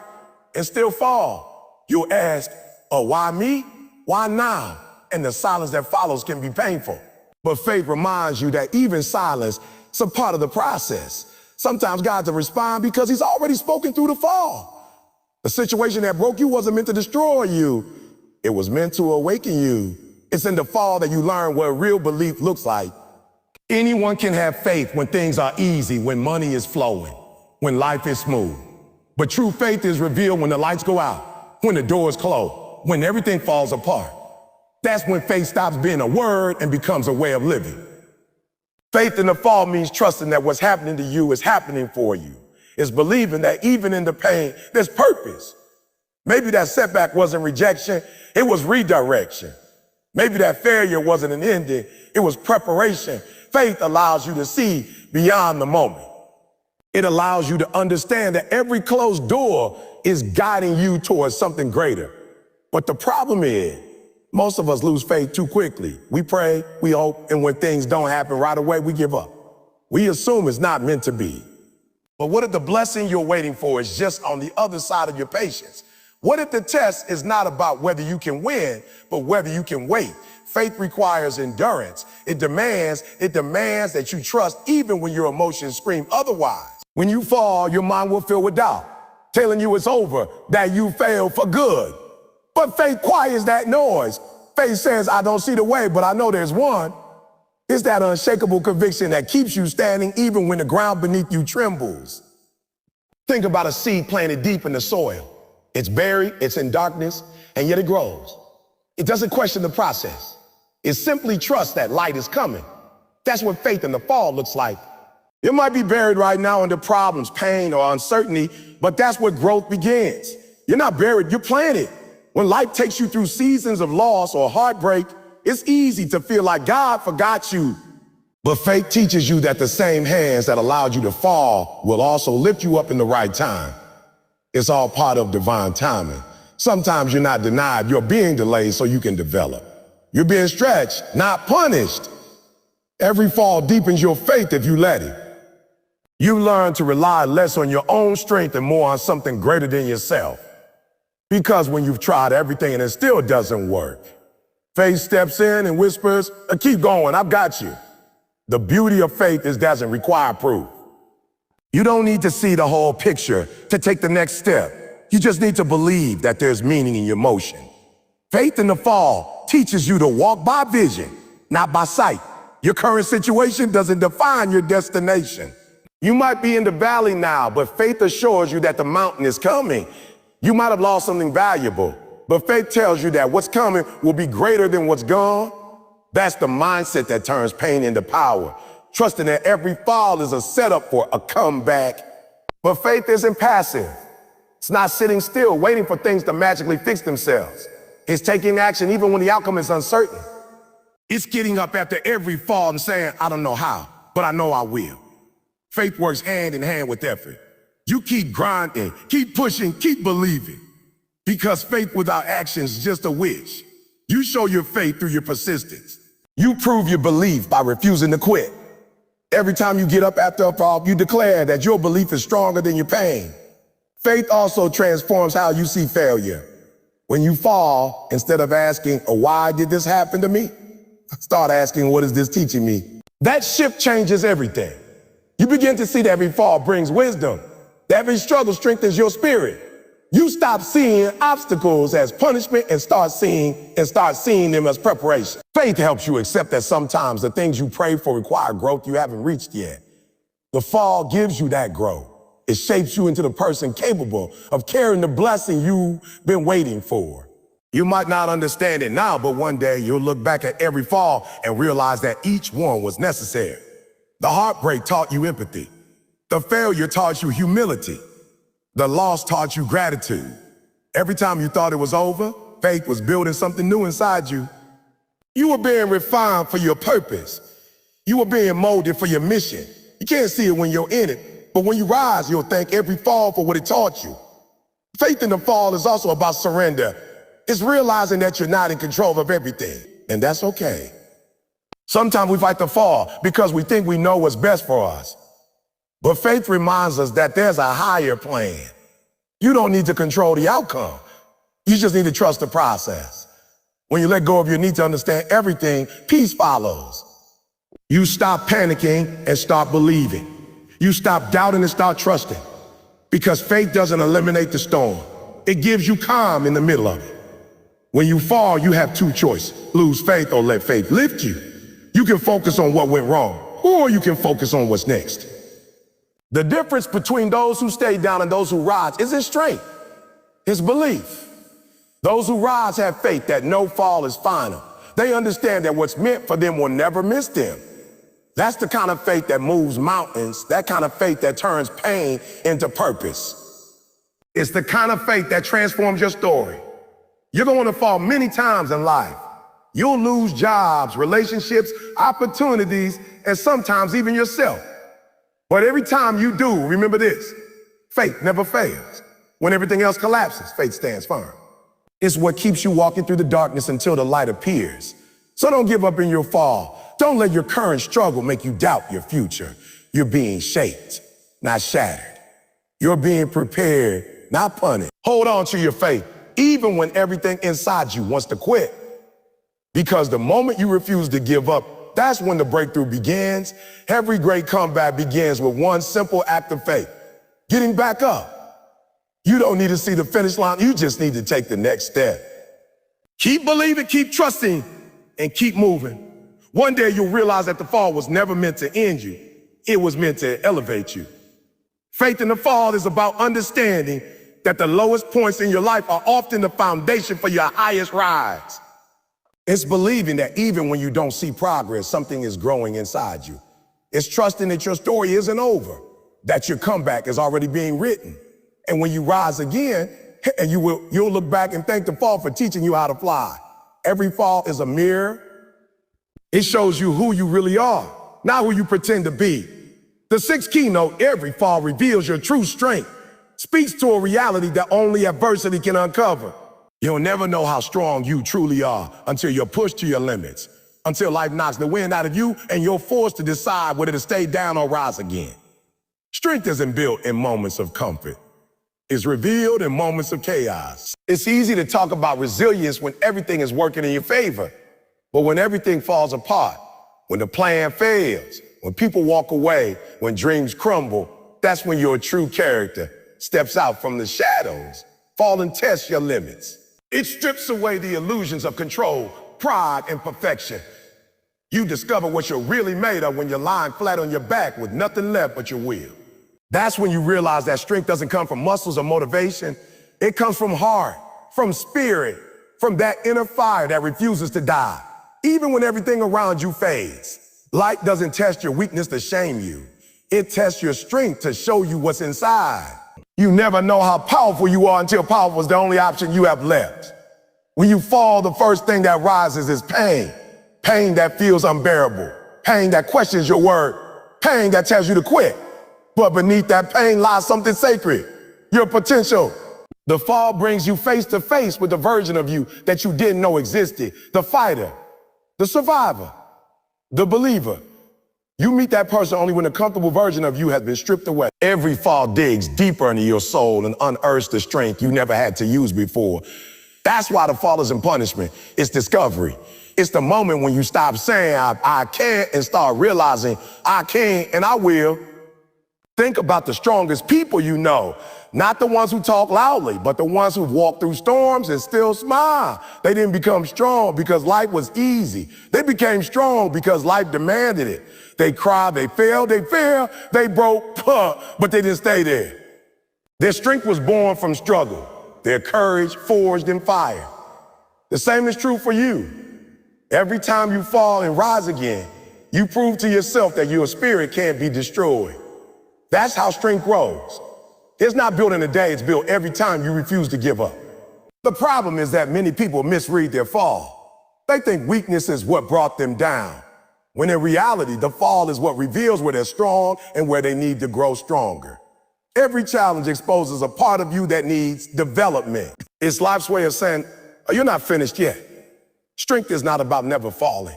Speaker 1: and still fall. You'll ask, oh, why me? Why now? And the silence that follows can be painful. But faith reminds you that even silence is a part of the process. Sometimes God will respond because he's already spoken through the fall. The situation that broke you wasn't meant to destroy you. It was meant to awaken you. It's in the fall that you learn what real belief looks like. Anyone can have faith when things are easy, when money is flowing, when life is smooth. But true faith is revealed when the lights go out, when the doors close, when everything falls apart. That's when faith stops being a word and becomes a way of living. Faith in the fall means trusting that what's happening to you is happening for you. It's believing that even in the pain, there's purpose. Maybe that setback wasn't rejection, it was redirection. Maybe that failure wasn't an ending, it was preparation. Faith allows you to see beyond the moment. It allows you to understand that every closed door is guiding you towards something greater. But the problem is, most of us lose faith too quickly. We pray, we hope, and when things don't happen right away, we give up. We assume it's not meant to be. But what if the blessing you're waiting for is just on the other side of your patience? What if the test is not about whether you can win, but whether you can wait? Faith requires endurance. It demands that you trust even when your emotions scream otherwise. When you fall, your mind will fill with doubt, telling you it's over, that you failed for good. But faith quiets that noise. Faith says, I don't see the way, but I know there's one. It's that unshakable conviction that keeps you standing even when the ground beneath you trembles. Think about a seed planted deep in the soil. It's buried, it's in darkness, and yet it grows. It doesn't question the process. It simply trusts that light is coming. That's what faith in the fall looks like. You might be buried right now under problems, pain, or uncertainty, but that's where growth begins. You're not buried, you're planted. When life takes you through seasons of loss or heartbreak, it's easy to feel like God forgot you. But faith teaches you that the same hands that allowed you to fall will also lift you up in the right time. It's all part of divine timing. Sometimes you're not denied, you're being delayed so you can develop. You're being stretched, not punished. Every fall deepens your faith if you let it. You learn to rely less on your own strength and more on something greater than yourself. Because when you've tried everything and it still doesn't work, faith steps in and whispers, keep going, I've got you. The beauty of faith is it doesn't require proof. You don't need to see the whole picture to take the next step. You just need to believe that there's meaning in your motion. Faith in the fall teaches you to walk by vision, not by sight. Your current situation doesn't define your destination. You might be in the valley now, but faith assures you that the mountain is coming. You might have lost something valuable, but faith tells you that what's coming will be greater than what's gone. That's the mindset that turns pain into power, trusting that every fall is a setup for a comeback. But faith isn't passive. It's not sitting still, waiting for things to magically fix themselves. It's taking action even when the outcome is uncertain. It's getting up after every fall and saying, I don't know how, but I know I will. Faith works hand in hand with effort. You keep grinding, keep pushing, keep believing. Because faith without action is just a wish. You show your faith through your persistence. You prove your belief by refusing to quit. Every time you get up after a fall, you declare that your belief is stronger than your pain. Faith also transforms how you see failure. When you fall, instead of asking, "Oh, why did this happen to me?" start asking, "What is this teaching me?" That shift changes everything. You begin to see that every fall brings wisdom. That every struggle strengthens your spirit. You stop seeing obstacles as punishment and start seeing them as preparation. Faith helps you accept that sometimes the things you pray for require growth you haven't reached yet. The fall gives you that growth. It shapes you into the person capable of carrying the blessing you've been waiting for. You might not understand it now, but one day you'll look back at every fall and realize that each one was necessary. The heartbreak taught you empathy. The failure taught you humility. The loss taught you gratitude. Every time you thought it was over, faith was building something new inside you. You were being refined for your purpose. You were being molded for your mission. You can't see it when you're in it, but when you rise, you'll thank every fall for what it taught you. Faith in the fall is also about surrender. It's realizing that you're not in control of everything, and that's okay. Sometimes we fight the fall because we think we know what's best for us. But faith reminds us that there's a higher plan. You don't need to control the outcome. You just need to trust the process. When you let go of your need to understand everything, peace follows. You stop panicking and start believing. You stop doubting and start trusting. Because faith doesn't eliminate the storm. It gives you calm in the middle of it. When you fall, you have two choices: lose faith or let faith lift you. You can focus on what went wrong, or you can focus on what's next. The difference between those who stay down and those who rise isn't strength, it's belief. Those who rise have faith that no fall is final. They understand that what's meant for them will never miss them. That's the kind of faith that moves mountains, that kind of faith that turns pain into purpose. It's the kind of faith that transforms your story. You're going to fall many times in life. You'll lose jobs, relationships, opportunities, and sometimes even yourself. But every time you do, remember this: faith never fails. When everything else collapses, faith stands firm. It's what keeps you walking through the darkness until the light appears. So don't give up in your fall. Don't let your current struggle make you doubt your future. You're being shaped, not shattered. You're being prepared, not punished. Hold on to your faith, even when everything inside you wants to quit. Because the moment you refuse to give up, that's when the breakthrough begins. Every great comeback begins with one simple act of faith: getting back up. You don't need to see the finish line. You just need to take the next step. Keep believing, keep trusting, and keep moving. One day you'll realize that the fall was never meant to end you. It was meant to elevate you. Faith in the fall is about understanding that the lowest points in your life are often the foundation for your highest rise. It's believing that even when you don't see progress, something is growing inside you. It's trusting that your story isn't over, that your comeback is already being written. And when you rise again, and you'll look back and thank the fall for teaching you how to fly. Every fall is a mirror. It shows you who you really are, not who you pretend to be. The sixth keynote, every fall reveals your true strength, speaks to a reality that only adversity can uncover. You'll never know how strong you truly are until you're pushed to your limits, until life knocks the wind out of you and you're forced to decide whether to stay down or rise again. Strength isn't built in moments of comfort. It's revealed in moments of chaos. It's easy to talk about resilience when everything is working in your favor. But when everything falls apart, when the plan fails, when people walk away, when dreams crumble, that's when your true character steps out from the shadows. Fall and test your limits. It strips away the illusions of control, pride, and perfection. You discover what you're really made of when you're lying flat on your back with nothing left but your will. That's when you realize that strength doesn't come from muscles or motivation. It comes from heart, from spirit, from that inner fire that refuses to die, even when everything around you fades. Light doesn't test your weakness to shame you. It tests your strength to show you what's inside. You never know how powerful you are until powerful is the only option you have left. When you fall, the first thing that rises is pain. Pain that feels unbearable. Pain that questions your word. Pain that tells you to quit. But beneath that pain lies something sacred, your potential. The fall brings you face to face with the version of you that you didn't know existed. The fighter, the survivor, the believer. You meet that person only when a comfortable version of you has been stripped away. Every fall digs deeper into your soul and unearths the strength you never had to use before. That's why the fall isn't punishment, it's discovery. It's the moment when you stop saying, I can't, and start realizing, I can and I will. Think about the strongest people you know. Not the ones who talk loudly, but the ones who walk through storms and still smile. They didn't become strong because life was easy. They became strong because life demanded it. They cried, they failed, they broke, but they didn't stay there. Their strength was born from struggle. Their courage forged in fire. The same is true for you. Every time you fall and rise again, you prove to yourself that your spirit can't be destroyed. That's how strength grows. It's not built in a day, it's built every time you refuse to give up. The problem is that many people misread their fall. They think weakness is what brought them down, when in reality, the fall is what reveals where they're strong and where they need to grow stronger. Every challenge exposes a part of you that needs development. It's life's way of saying, oh, you're not finished yet. Strength is not about never falling.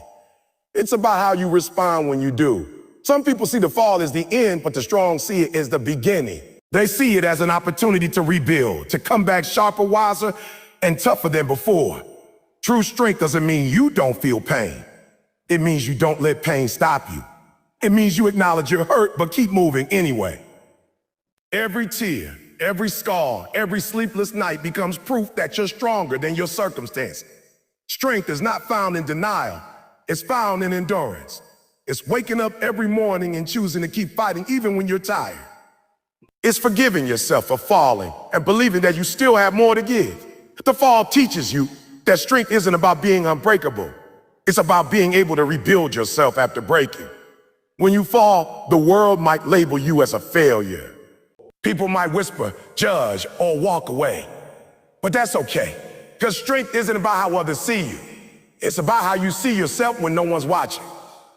Speaker 1: It's about how you respond when you do. Some people see the fall as the end, but the strong see it as the beginning. They see it as an opportunity to rebuild, to come back sharper, wiser, and tougher than before. True strength doesn't mean you don't feel pain. It means you don't let pain stop you. It means you acknowledge you're hurt, but keep moving anyway. Every tear, every scar, every sleepless night becomes proof that you're stronger than your circumstances. Strength is not found in denial. It's found in endurance. It's waking up every morning and choosing to keep fighting even when you're tired. It's forgiving yourself for falling and believing that you still have more to give. The fall teaches you that strength isn't about being unbreakable. It's about being able to rebuild yourself after breaking. When you fall, the world might label you as a failure. People might whisper, judge, or walk away. But that's okay, because strength isn't about how others see you. It's about how you see yourself when no one's watching.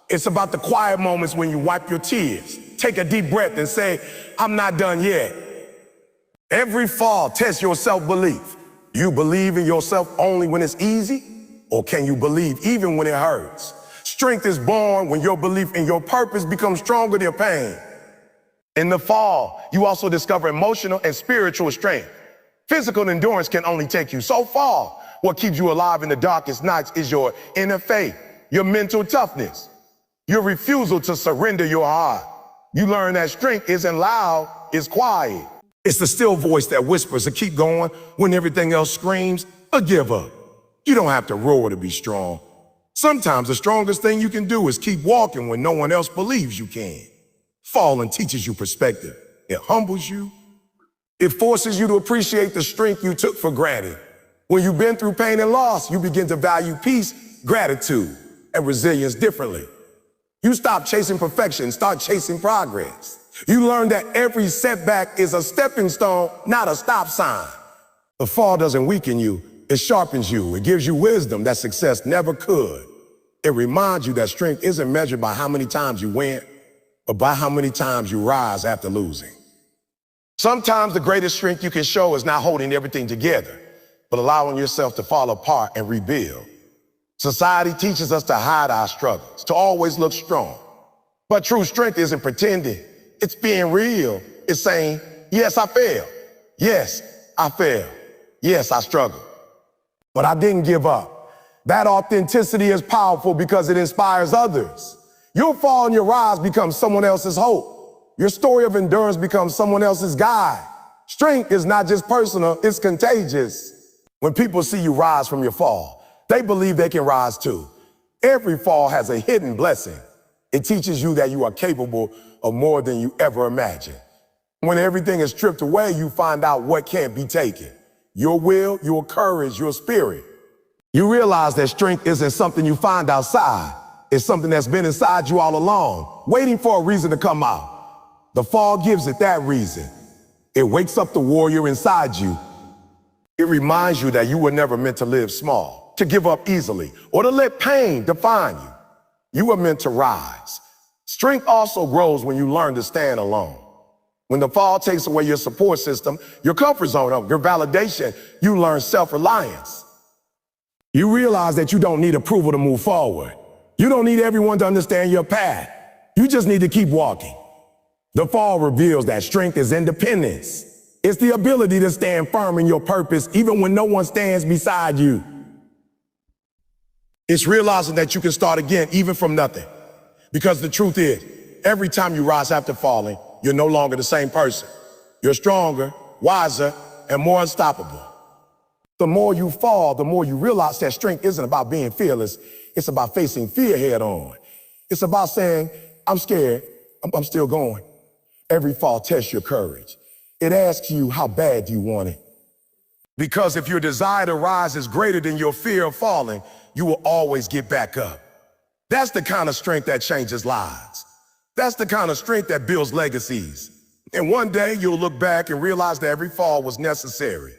Speaker 1: It's about the quiet moments when you wipe your tears, take a deep breath and say, I'm not done yet. Every fall tests your self-belief. You believe in yourself only when it's easy, or can you believe even when it hurts? Strength is born when your belief in your purpose becomes stronger than pain. In the fall, you also discover emotional and spiritual strength. Physical endurance can only take you so far. What keeps you alive in the darkest nights is your inner faith, your mental toughness, your refusal to surrender your heart. You learn that strength isn't loud, it's quiet. It's the still voice that whispers to keep going when everything else screams, a give up. You don't have to roar to be strong. Sometimes the strongest thing you can do is keep walking when no one else believes you can. Falling teaches you perspective. It humbles you. It forces you to appreciate the strength you took for granted. When you've been through pain and loss, you begin to value peace, gratitude, and resilience differently. You stop chasing perfection, start chasing progress. You learn that every setback is a stepping stone, not a stop sign. The fall doesn't weaken you, it sharpens you. It gives you wisdom that success never could. It reminds you that strength isn't measured by how many times you win, but by how many times you rise after losing. Sometimes the greatest strength you can show is not holding everything together, but allowing yourself to fall apart and rebuild. Society teaches us to hide our struggles, to always look strong. But true strength isn't pretending. It's being real. It's saying, yes, I failed. Yes, I failed. Yes, I struggled. But I didn't give up. That authenticity is powerful because it inspires others. Your fall and your rise becomes someone else's hope. Your story of endurance becomes someone else's guide. Strength is not just personal, it's contagious. When people see you rise from your fall, they believe they can rise too. Every fall has a hidden blessing. It teaches you that you are capable of more than you ever imagined. When everything is stripped away, you find out what can't be taken. Your will, your courage, your spirit. You realize that strength isn't something you find outside. It's something that's been inside you all along, waiting for a reason to come out. The fall gives it that reason. It wakes up the warrior inside you. It reminds you that you were never meant to live small, to give up easily, or to let pain define you. You were meant to rise. Strength also grows when you learn to stand alone. When the fall takes away your support system, your comfort zone, your validation, you learn self-reliance. You realize that you don't need approval to move forward. You don't need everyone to understand your path. You just need to keep walking. The fall reveals that strength is independence. It's the ability to stand firm in your purpose even when no one stands beside you. It's realizing that you can start again even from nothing. Because the truth is, every time you rise after falling, you're no longer the same person. You're stronger, wiser, and more unstoppable. The more you fall, the more you realize that strength isn't about being fearless. It's about facing fear head on. It's about saying, I'm scared, I'm still going. Every fall tests your courage. It asks you, how bad do you want it? Because if your desire to rise is greater than your fear of falling, you will always get back up. That's the kind of strength that changes lives. That's the kind of strength that builds legacies. And one day you'll look back and realize that every fall was necessary.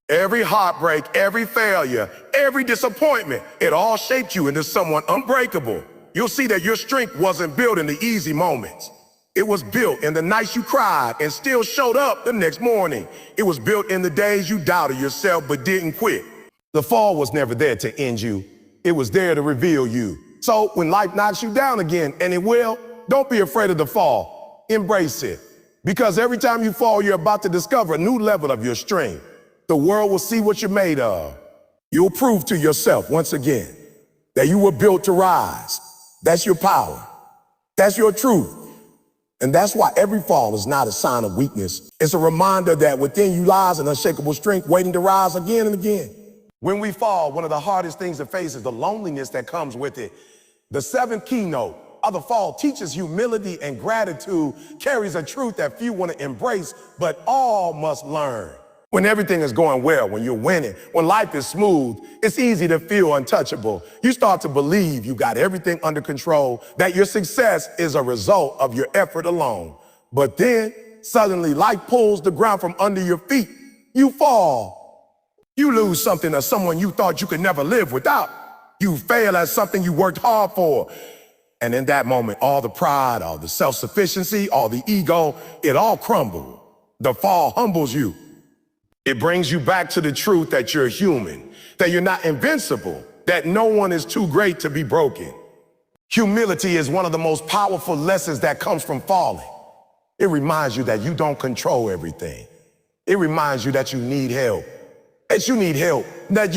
Speaker 1: Every heartbreak, every failure, every disappointment, it all shaped you into someone unbreakable. You'll see that your strength wasn't built in the easy moments. It was built in the nights you cried and still showed up the next morning. It was built in the days you doubted yourself but didn't quit. The fall was never there to end you. It was there to reveal you. So when life knocks you down again, and it will, don't be afraid of the fall. Embrace it. Because every time you fall, you're about to discover a new level of your strength. The world will see what you're made of. You'll prove to yourself once again that you were built to rise. That's your power. That's your truth. And that's why every fall is not a sign of weakness. It's a reminder that within you lies an unshakable strength waiting to rise again and again. When we fall, one of the hardest things to face is the loneliness that comes with it. The seventh keynote of the fall teaches humility and gratitude, carries a truth that few want to embrace, but all must learn. When everything is going well, when you're winning, when life is smooth, it's easy to feel untouchable. You start to believe you got everything under control, that your success is a result of your effort alone. But then, suddenly, life pulls the ground from under your feet. You fall. You lose something or someone you thought you could never live without. You fail at something you worked hard for. And in that moment, all the pride, all the self-sufficiency, all the ego, it all crumbles. The fall humbles you. It brings you back to the truth that you're human, that you're not invincible, that no one is too great to be broken. Humility is one of the most powerful lessons that comes from falling. It reminds you that you don't control everything. It reminds you that you need help, that you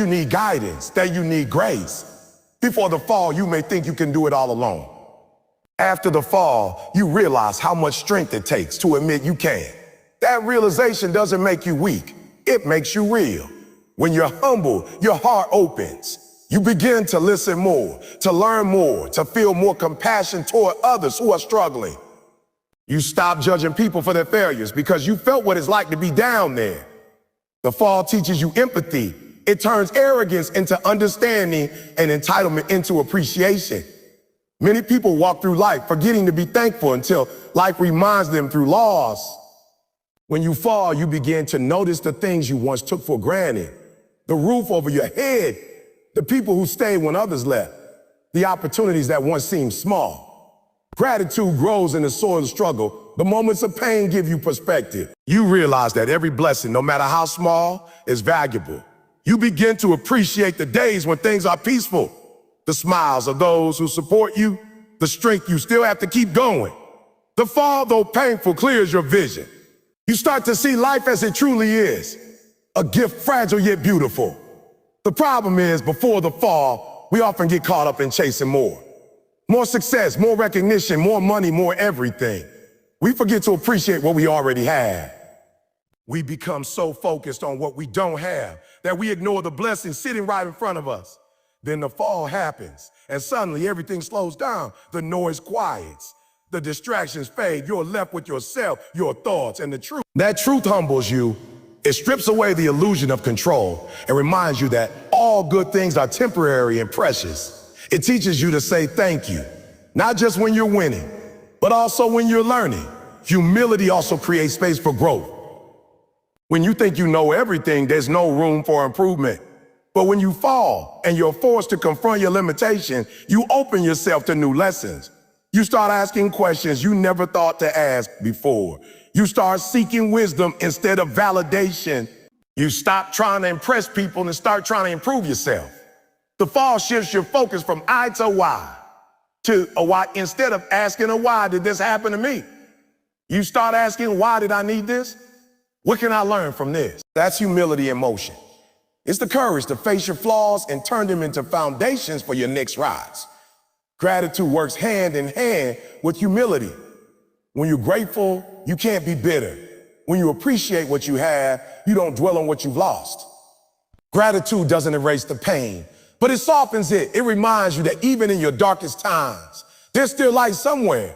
Speaker 1: need guidance, that you need grace. Before the fall, you may think you can do it all alone. After the fall, you realize how much strength it takes to admit you can. That realization doesn't make you weak. It makes you real. When you're humble, your heart opens. You begin to listen more, to learn more, to feel more compassion toward others who are struggling. You stop judging people for their failures because you felt what it's like to be down there. The fall teaches you empathy. It turns arrogance into understanding and entitlement into appreciation. Many people walk through life forgetting to be thankful until life reminds them through loss. When you fall, you begin to notice the things you once took for granted. The roof over your head, the people who stayed when others left, the opportunities that once seemed small. Gratitude grows in the soil of struggle. The moments of pain give you perspective. You realize that every blessing, no matter how small, is valuable. You begin to appreciate the days when things are peaceful, the smiles of those who support you, the strength you still have to keep going. The fall, though painful, clears your vision. You start to see life as it truly is, a gift fragile yet beautiful. The problem is, before the fall, we often get caught up in chasing more. More success, more recognition, more money, more everything. We forget to appreciate what we already have. We become so focused on what we don't have that we ignore the blessing sitting right in front of us. Then the fall happens, and suddenly everything slows down. The noise quiets. The distractions fade. You're left with yourself, your thoughts, and the truth. That truth humbles you. It strips away the illusion of control and reminds you that all good things are temporary and precious. It teaches you to say thank you, not just when you're winning, but also when you're learning. Humility also creates space for growth. When you think you know everything, there's no room for improvement. But when you fall and you're forced to confront your limitation, you open yourself to new lessons. You start asking questions you never thought to ask before. You start seeking wisdom instead of validation. You stop trying to impress people and start trying to improve yourself. The fall shifts your focus from I to why to a why. Instead of asking a why did this happen to me, you start asking, why did I need this? What can I learn from this? That's humility in motion. It's the courage to face your flaws and turn them into foundations for your next rise. Gratitude works hand in hand with humility. When you're grateful, you can't be bitter. When you appreciate what you have, you don't dwell on what you've lost. Gratitude doesn't erase the pain, but it softens it. It reminds you that even in your darkest times, there's still light somewhere.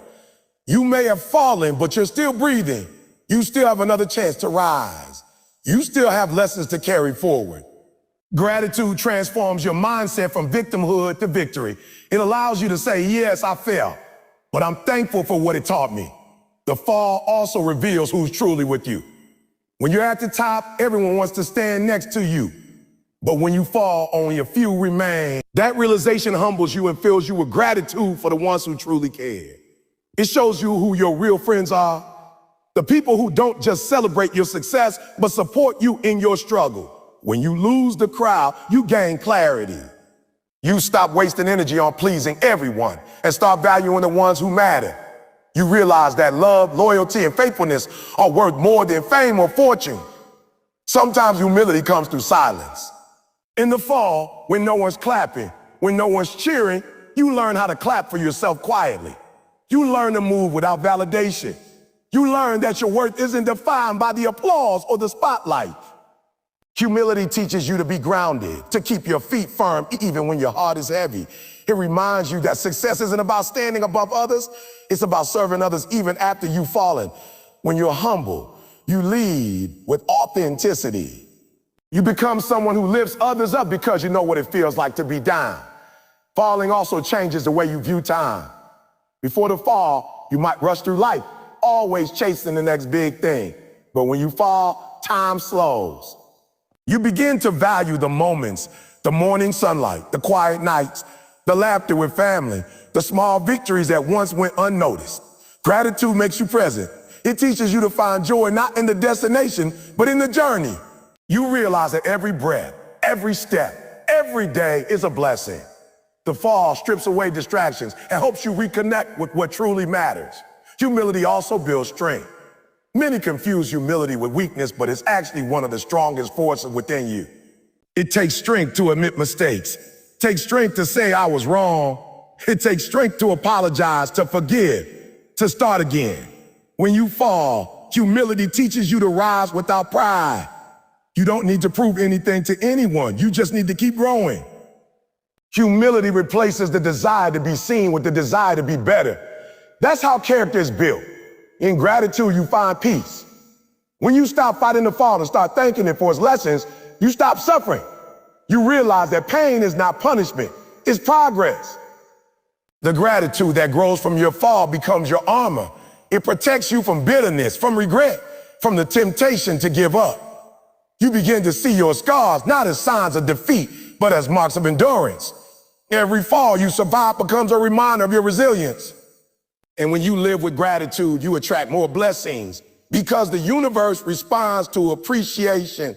Speaker 1: You may have fallen, but you're still breathing. You still have another chance to rise. You still have lessons to carry forward. Gratitude transforms your mindset from victimhood to victory. It allows you to say, yes, I fell, but I'm thankful for what it taught me. The fall also reveals who's truly with you. When you're at the top, everyone wants to stand next to you. But when you fall, only a few remain. That realization humbles you and fills you with gratitude for the ones who truly care. It shows you who your real friends are. The people who don't just celebrate your success, but support you in your struggle. When you lose the crowd, you gain clarity. You stop wasting energy on pleasing everyone and start valuing the ones who matter. You realize that love, loyalty, and faithfulness are worth more than fame or fortune. Sometimes humility comes through silence. In the fall, when no one's clapping, when no one's cheering, you learn how to clap for yourself quietly. You learn to move without validation. You learn that your worth isn't defined by the applause or the spotlight. Humility teaches you to be grounded, to keep your feet firm even when your heart is heavy. It reminds you that success isn't about standing above others. It's about serving others even after you've fallen. When you're humble, you lead with authenticity. You become someone who lifts others up because you know what it feels like to be down. Falling also changes the way you view time. Before the fall, you might rush through life, always chasing the next big thing. But when you fall, time slows. You begin to value the moments, the morning sunlight, the quiet nights, the laughter with family, the small victories that once went unnoticed. Gratitude makes you present. It teaches you to find joy not in the destination, but in the journey. You realize that every breath, every step, every day is a blessing. The fall strips away distractions and helps you reconnect with what truly matters. Humility also builds strength. Many confuse humility with weakness, but it's actually one of the strongest forces within you. It takes strength to admit mistakes. It takes strength to say I was wrong. It takes strength to apologize, to forgive, to start again. When you fall, humility teaches you to rise without pride. You don't need to prove anything to anyone. You just need to keep growing. Humility replaces the desire to be seen with the desire to be better. That's how character is built. In gratitude, you find peace. When you stop fighting the fall and start thanking it for its lessons, you stop suffering. You realize that pain is not punishment, it's progress. The gratitude that grows from your fall becomes your armor. It protects you from bitterness, from regret, from the temptation to give up. You begin to see your scars not as signs of defeat, but as marks of endurance. Every fall you survive becomes a reminder of your resilience. And when you live with gratitude, you attract more blessings because the universe responds to appreciation.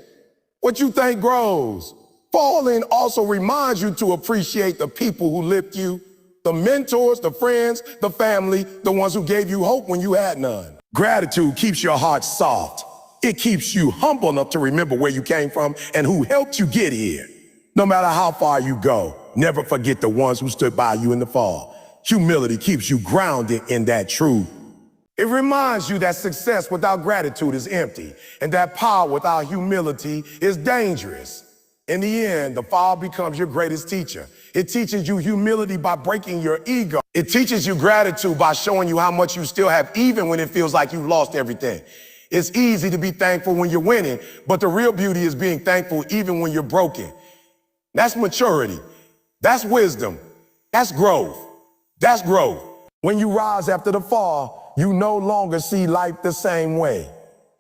Speaker 1: What you think grows. Falling also reminds you to appreciate the people who lift you, the mentors, the friends, the family, the ones who gave you hope when you had none. Gratitude keeps your heart soft. It keeps you humble enough to remember where you came from and who helped you get here. No matter how far you go, never forget the ones who stood by you in the fall. Humility keeps you grounded in that truth. It reminds you that success without gratitude is empty, and that power without humility is dangerous. In the end, the fall becomes your greatest teacher. It teaches you humility by breaking your ego. It teaches you gratitude by showing you how much you still have, even when it feels like you've lost everything. It's easy to be thankful when you're winning, but the real beauty is being thankful even when you're broken. That's maturity. That's wisdom. That's growth. That's growth. When you rise after the fall, you no longer see life the same way.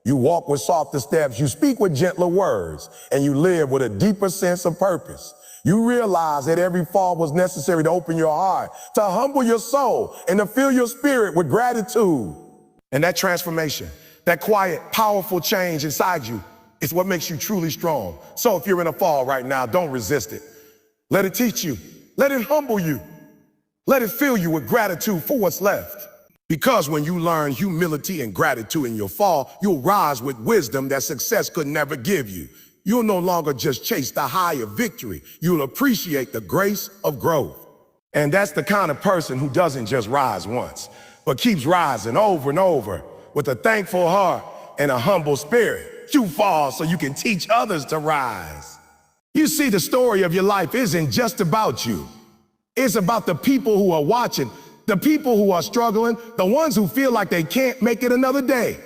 Speaker 1: You walk with softer steps, you speak with gentler words, and you live with a deeper sense of purpose. You realize that every fall was necessary to open your heart, to humble your soul, and to fill your spirit with gratitude. And that transformation, that quiet, powerful change inside you is what makes you truly strong. So if you're in a fall right now, don't resist it. Let it teach you. Let it humble you. Let it fill you with gratitude for what's left. Because when you learn humility and gratitude in your fall, you'll rise with wisdom that success could never give you. You'll no longer just chase the high of victory. You'll appreciate the grace of growth. And that's the kind of person who doesn't just rise once, but keeps rising over and over with a thankful heart and a humble spirit. You fall so you can teach others to rise. You see, the story of your life isn't just about you. It's about the people who are watching, the people who are struggling, the ones who feel like they can't make it another day.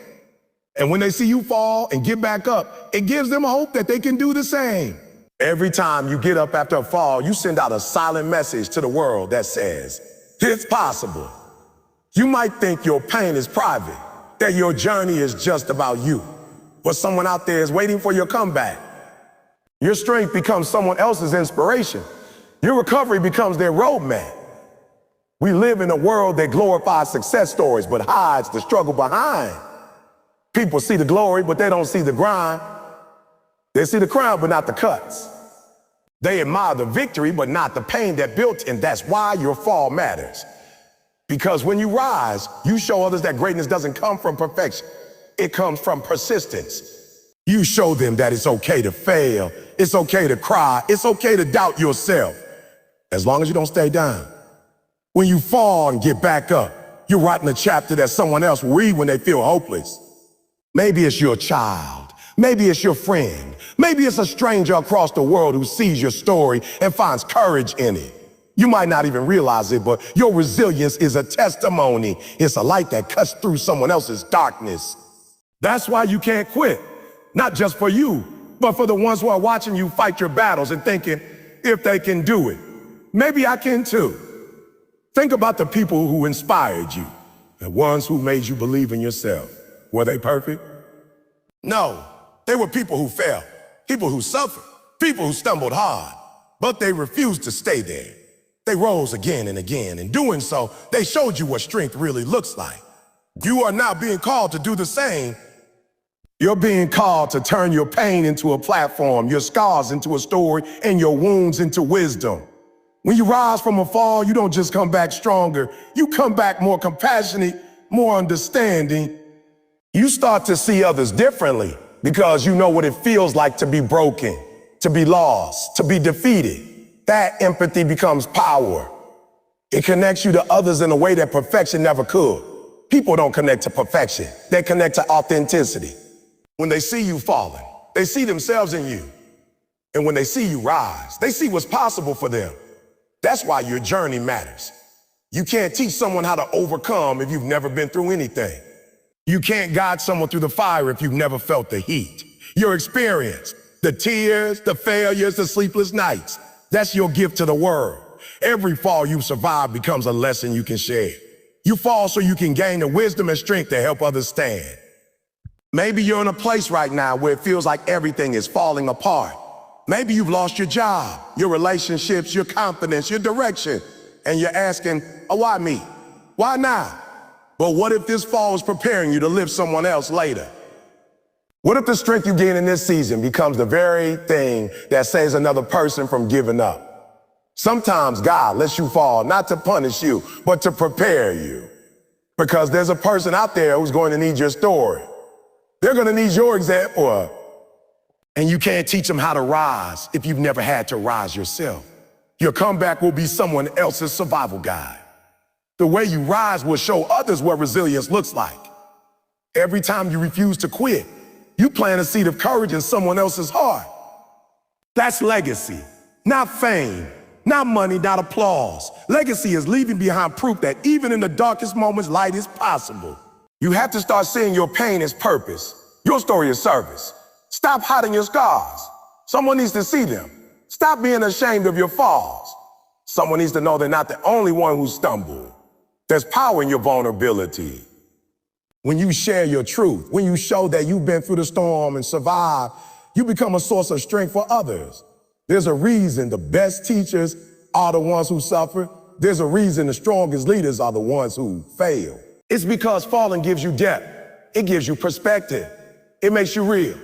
Speaker 1: And when they see you fall and get back up, it gives them hope that they can do the same. Every time you get up after a fall, you send out a silent message to the world that says, it's possible. You might think your pain is private, that your journey is just about you, but someone out there is waiting for your comeback. Your strength becomes someone else's inspiration. Your recovery becomes their roadmap. We live in a world that glorifies success stories but hides the struggle behind. People see the glory, but they don't see the grind. They see the crown, but not the cuts. They admire the victory, but not the pain that built it. And that's why your fall matters. Because when you rise, you show others that greatness doesn't come from perfection. It comes from persistence. You show them that it's okay to fail. It's okay to cry. It's okay to doubt yourself, as long as you don't stay down. When you fall and get back up, you're writing a chapter that someone else will read when they feel hopeless. Maybe it's your child. Maybe it's your friend. Maybe it's a stranger across the world who sees your story and finds courage in it. You might not even realize it, but your resilience is a testimony. It's a light that cuts through someone else's darkness. That's why you can't quit. Not just for you, but for the ones who are watching you fight your battles and thinking, if they can do it, maybe I can too. Think about the people who inspired you, the ones who made you believe in yourself. Were they perfect? No, they were people who fell, people who suffered, people who stumbled hard, but they refused to stay there. They rose again and again. In doing so, they showed you what strength really looks like. You are now being called to do the same. You're being called to turn your pain into a platform, your scars into a story, and your wounds into wisdom. When you rise from a fall, you don't just come back stronger. You come back more compassionate, more understanding. You start to see others differently because you know what it feels like to be broken, to be lost, to be defeated. That empathy becomes power. It connects you to others in a way that perfection never could. People don't connect to perfection. They connect to authenticity. When they see you falling, they see themselves in you. And when they see you rise, they see what's possible for them. That's why your journey matters. You can't teach someone how to overcome if you've never been through anything. You can't guide someone through the fire if you've never felt the heat. Your experience, the tears, the failures, the sleepless nights, that's your gift to the world. Every fall you survive becomes a lesson you can share. You fall so you can gain the wisdom and strength to help others stand. Maybe you're in a place right now where it feels like everything is falling apart. Maybe you've lost your job, your relationships, your confidence, your direction, and you're asking, oh, why me? Why now? But what if this fall is preparing you to lift someone else later? What if the strength you gain in this season becomes the very thing that saves another person from giving up? Sometimes God lets you fall, not to punish you, but to prepare you. Because there's a person out there who's going to need your story. They're going to need your example. And you can't teach them how to rise if you've never had to rise yourself. Your comeback will be someone else's survival guide. The way you rise will show others what resilience looks like. Every time you refuse to quit, you plant a seed of courage in someone else's heart. That's legacy, not fame, not money, not applause. Legacy is leaving behind proof that even in the darkest moments, light is possible. You have to start seeing your pain as purpose, your story as service. Stop hiding your scars. Someone needs to see them. Stop being ashamed of your falls. Someone needs to know they're not the only one who stumbled. There's power in your vulnerability. When you share your truth, when you show that you've been through the storm and survived, you become a source of strength for others. There's a reason the best teachers are the ones who suffer. There's a reason the strongest leaders are the ones who fail. It's because falling gives you depth. It gives you perspective. It makes you real.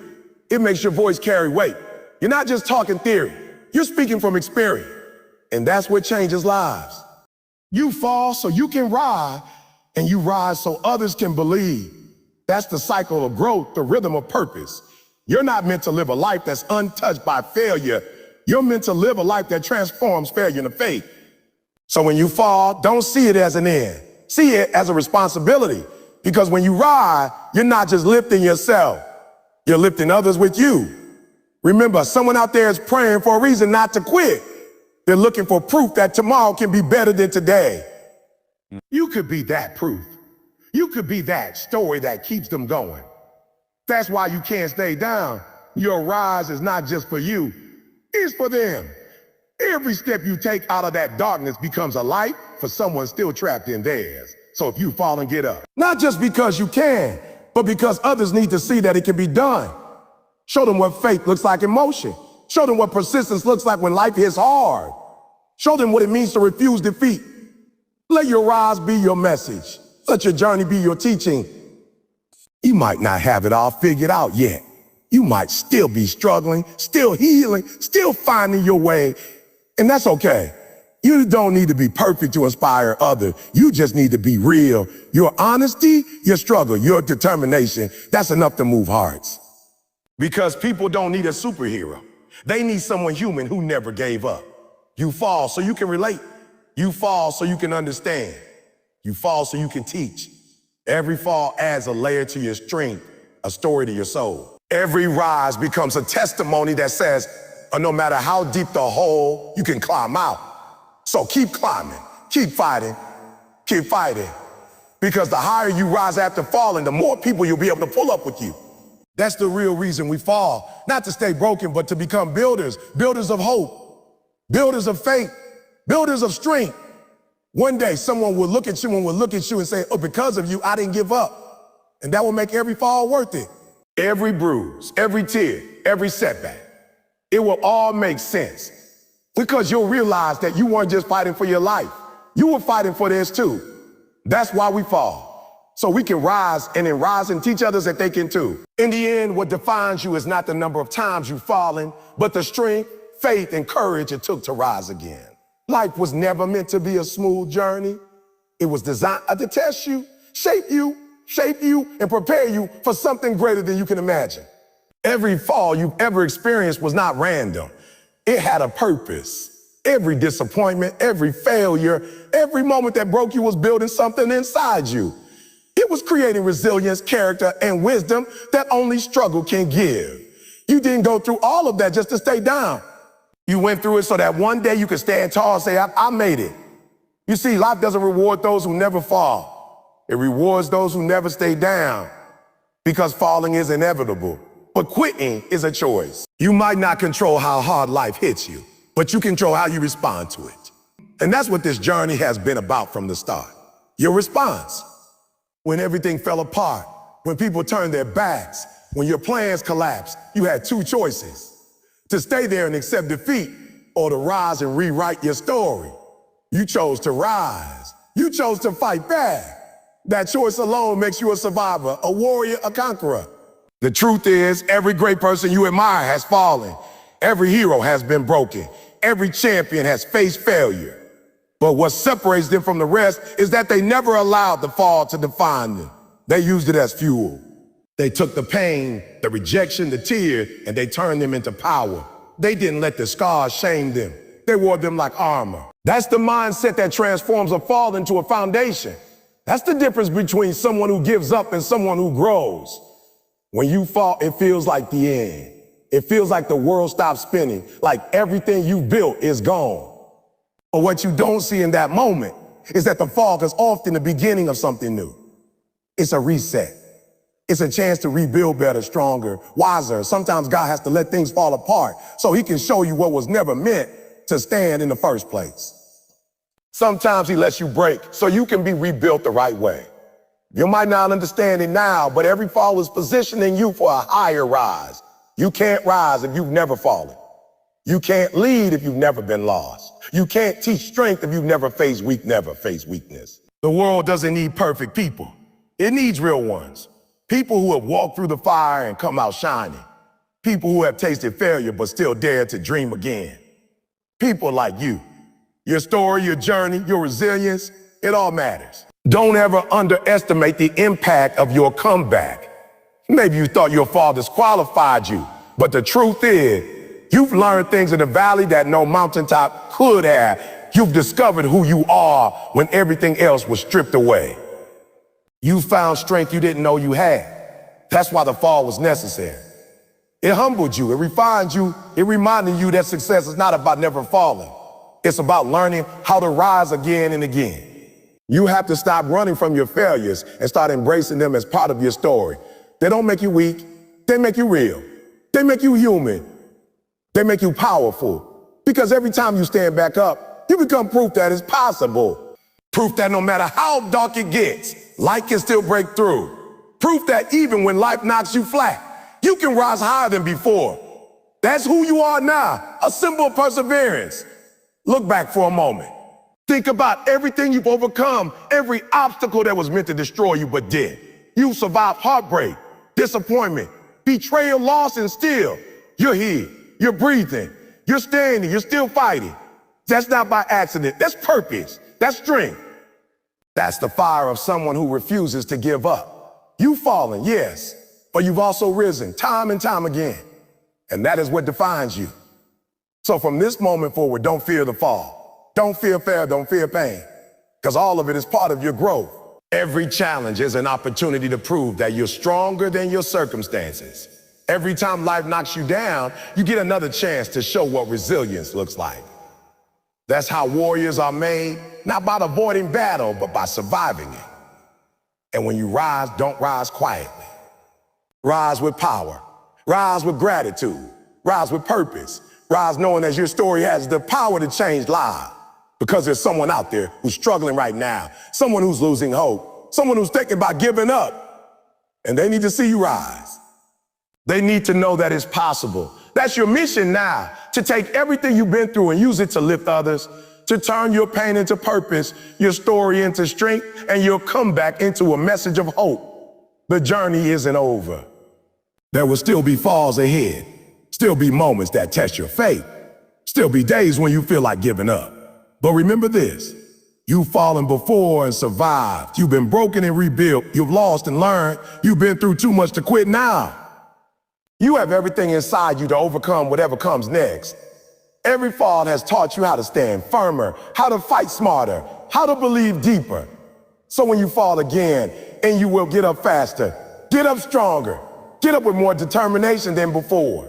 Speaker 1: It makes your voice carry weight. You're not just talking theory. You're speaking from experience. And that's what changes lives. You fall so you can rise, and you rise so others can believe. That's the cycle of growth, the rhythm of purpose. You're not meant to live a life that's untouched by failure. You're meant to live a life that transforms failure into faith. So when you fall, don't see it as an end. See it as a responsibility. Because when you rise, you're not just lifting yourself. You're lifting others with you. Remember, someone out there is praying for a reason not to quit. They're looking for proof that tomorrow can be better than today. You could be that proof. You could be that story that keeps them going. That's why you can't stay down. Your rise is not just for you, it's for them. Every step you take out of that darkness becomes a light for someone still trapped in theirs. So if you fall and get up, not just because you can, but because others need to see that it can be done. Show them what faith looks like in motion. Show them what persistence looks like when life hits hard. Show them what it means to refuse defeat. Let your rise be your message. Let your journey be your teaching. You might not have it all figured out yet. You might still be struggling, still healing, still finding your way. And that's okay. You don't need to be perfect to inspire others. You just need to be real. Your honesty, your struggle, your determination, that's enough to move hearts. Because people don't need a superhero. They need someone human who never gave up. You fall so you can relate. You fall so you can understand. You fall so you can teach. Every fall adds a layer to your strength, a story to your soul. Every rise becomes a testimony that says, no matter how deep the hole, you can climb out. So keep climbing, keep fighting, keep fighting. Because the higher you rise after falling, the more people you'll be able to pull up with you. That's the real reason we fall. Not to stay broken, but to become builders. Builders of hope, builders of faith, builders of strength. One day, someone will look at you and say, oh, because of you, I didn't give up. And that will make every fall worth it. Every bruise, every tear, every setback, it will all make sense. Because you'll realize that you weren't just fighting for your life. You were fighting for theirs too. That's why we fall. So we can rise and teach others that they can too. In the end, what defines you is not the number of times you've fallen, but the strength, faith, and courage it took to rise again. Life was never meant to be a smooth journey. It was designed to test you, shape you, and prepare you for something greater than you can imagine. Every fall you've ever experienced was not random. It had a purpose. Every disappointment, every failure, every moment that broke you was building something inside you. It was creating resilience, character, and wisdom that only struggle can give. You didn't go through all of that just to stay down. You went through it so that one day you could stand tall and say, I made it. You see, life doesn't reward those who never fall. It rewards those who never stay down, because falling is inevitable. But quitting is a choice. You might not control how hard life hits you, but you control how you respond to it. And that's what this journey has been about from the start. Your response. When everything fell apart, when people turned their backs, when your plans collapsed, you had two choices. To stay there and accept defeat, or to rise and rewrite your story. You chose to rise. You chose to fight back. That choice alone makes you a survivor, a warrior, a conqueror. The truth is, every great person you admire has fallen. Every hero has been broken. Every champion has faced failure. But what separates them from the rest is that they never allowed the fall to define them. They used it as fuel. They took the pain, the rejection, the tears, and they turned them into power. They didn't let the scars shame them. They wore them like armor. That's the mindset that transforms a fall into a foundation. That's the difference between someone who gives up and someone who grows. When you fall, it feels like the end. It feels like the world stops spinning, like everything you built is gone. But what you don't see in that moment is that the fall is often the beginning of something new. It's a reset. It's a chance to rebuild better, stronger, wiser. Sometimes God has to let things fall apart so he can show you what was never meant to stand in the first place. Sometimes he lets you break so you can be rebuilt the right way. You might not understand it now, but every fall is positioning you for a higher rise. You can't rise if you've never fallen. You can't lead if you've never been lost. You can't teach strength if you've never faced weakness. The world doesn't need perfect people. It needs real ones. People who have walked through the fire and come out shining. People who have tasted failure but still dare to dream again. People like you. Your story, your journey, your resilience, it all matters. Don't ever underestimate the impact of your comeback. Maybe you thought your fall disqualified you, but the truth is, you've learned things in the valley that no mountaintop could have. You've discovered who you are when everything else was stripped away. You found strength you didn't know you had. That's why the fall was necessary. It humbled you, it refined you, it reminded you that success is not about never falling. It's about learning how to rise again and again. You have to stop running from your failures and start embracing them as part of your story. They don't make you weak, they make you real. They make you human. They make you powerful. Because every time you stand back up, you become proof that it's possible. Proof that no matter how dark it gets, light can still break through. Proof that even when life knocks you flat, you can rise higher than before. That's who you are now, a symbol of perseverance. Look back for a moment. Think about everything you've overcome, every obstacle that was meant to destroy you but did. You survived heartbreak, disappointment, betrayal, loss, and still, you're here, you're breathing, you're standing, you're still fighting. That's not by accident, that's purpose, that's strength. That's the fire of someone who refuses to give up. You've fallen, yes, but you've also risen time and time again. And that is what defines you. So from this moment forward, don't fear the fall. Don't fear failure, don't fear pain, because all of it is part of your growth. Every challenge is an opportunity to prove that you're stronger than your circumstances. Every time life knocks you down, you get another chance to show what resilience looks like. That's how warriors are made, not by avoiding battle, but by surviving it. And when you rise, don't rise quietly. Rise with power. Rise with gratitude. Rise with purpose. Rise knowing that your story has the power to change lives. Because there's someone out there who's struggling right now, someone who's losing hope, someone who's thinking about giving up, and they need to see you rise. They need to know that it's possible. That's your mission now, to take everything you've been through and use it to lift others, to turn your pain into purpose, your story into strength, and your comeback into a message of hope. The journey isn't over. There will still be falls ahead, still be moments that test your faith, still be days when you feel like giving up. But remember this, you've fallen before and survived. You've been broken and rebuilt. You've lost and learned. You've been through too much to quit now. You have everything inside you to overcome whatever comes next. Every fall has taught you how to stand firmer, how to fight smarter, how to believe deeper. So when you fall again, and you will get up faster, get up stronger, get up with more determination than before.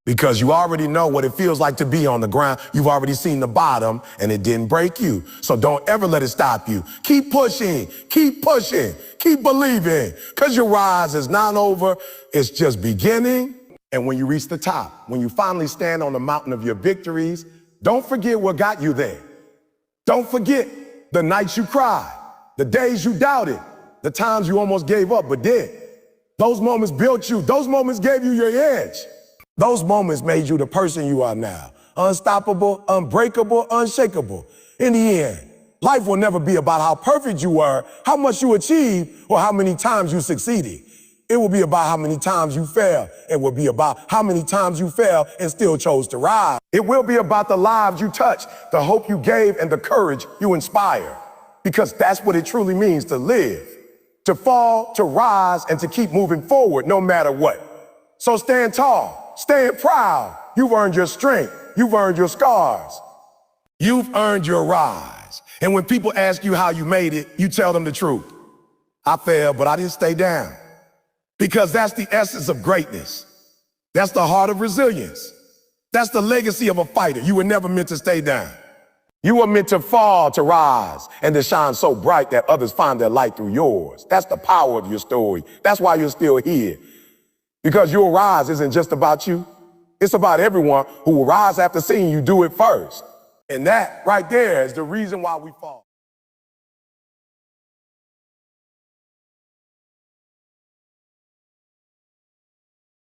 Speaker 1: Because you already know what it feels like to be on the ground. You've already seen the bottom and it didn't break you. So don't ever let it stop you. Keep pushing, keep believing. Because your rise is not over, it's just beginning. And when you reach the top, when you finally stand on the mountain of your victories, don't forget what got you there. Don't forget the nights you cried, the days you doubted, the times you almost gave up but did. Those moments built you, those moments gave you your edge. Those moments made you the person you are now. Unstoppable, unbreakable, unshakable. In the end, life will never be about how perfect you were, how much you achieved, or how many times you succeeded. It will be about how many times you failed. It will be about how many times you failed and still chose to rise. It will be about the lives you touched, the hope you gave, and the courage you inspire. Because that's what it truly means to live. To fall, to rise, and to keep moving forward no matter what. So stand tall. Stand proud. You've earned your strength. You've earned your scars. You've earned your rise. And when people ask you how you made it, you tell them the truth. I failed, but I didn't stay down. Because that's the essence of greatness. That's the heart of resilience. That's the legacy of a fighter. You were never meant to stay down. You were meant to fall, to rise, and to shine so bright that others find their light through yours. That's the power of your story. That's why you're still here. Because your rise isn't just about you. It's about everyone who will rise after seeing you do it first. And that right there is the reason why we fall.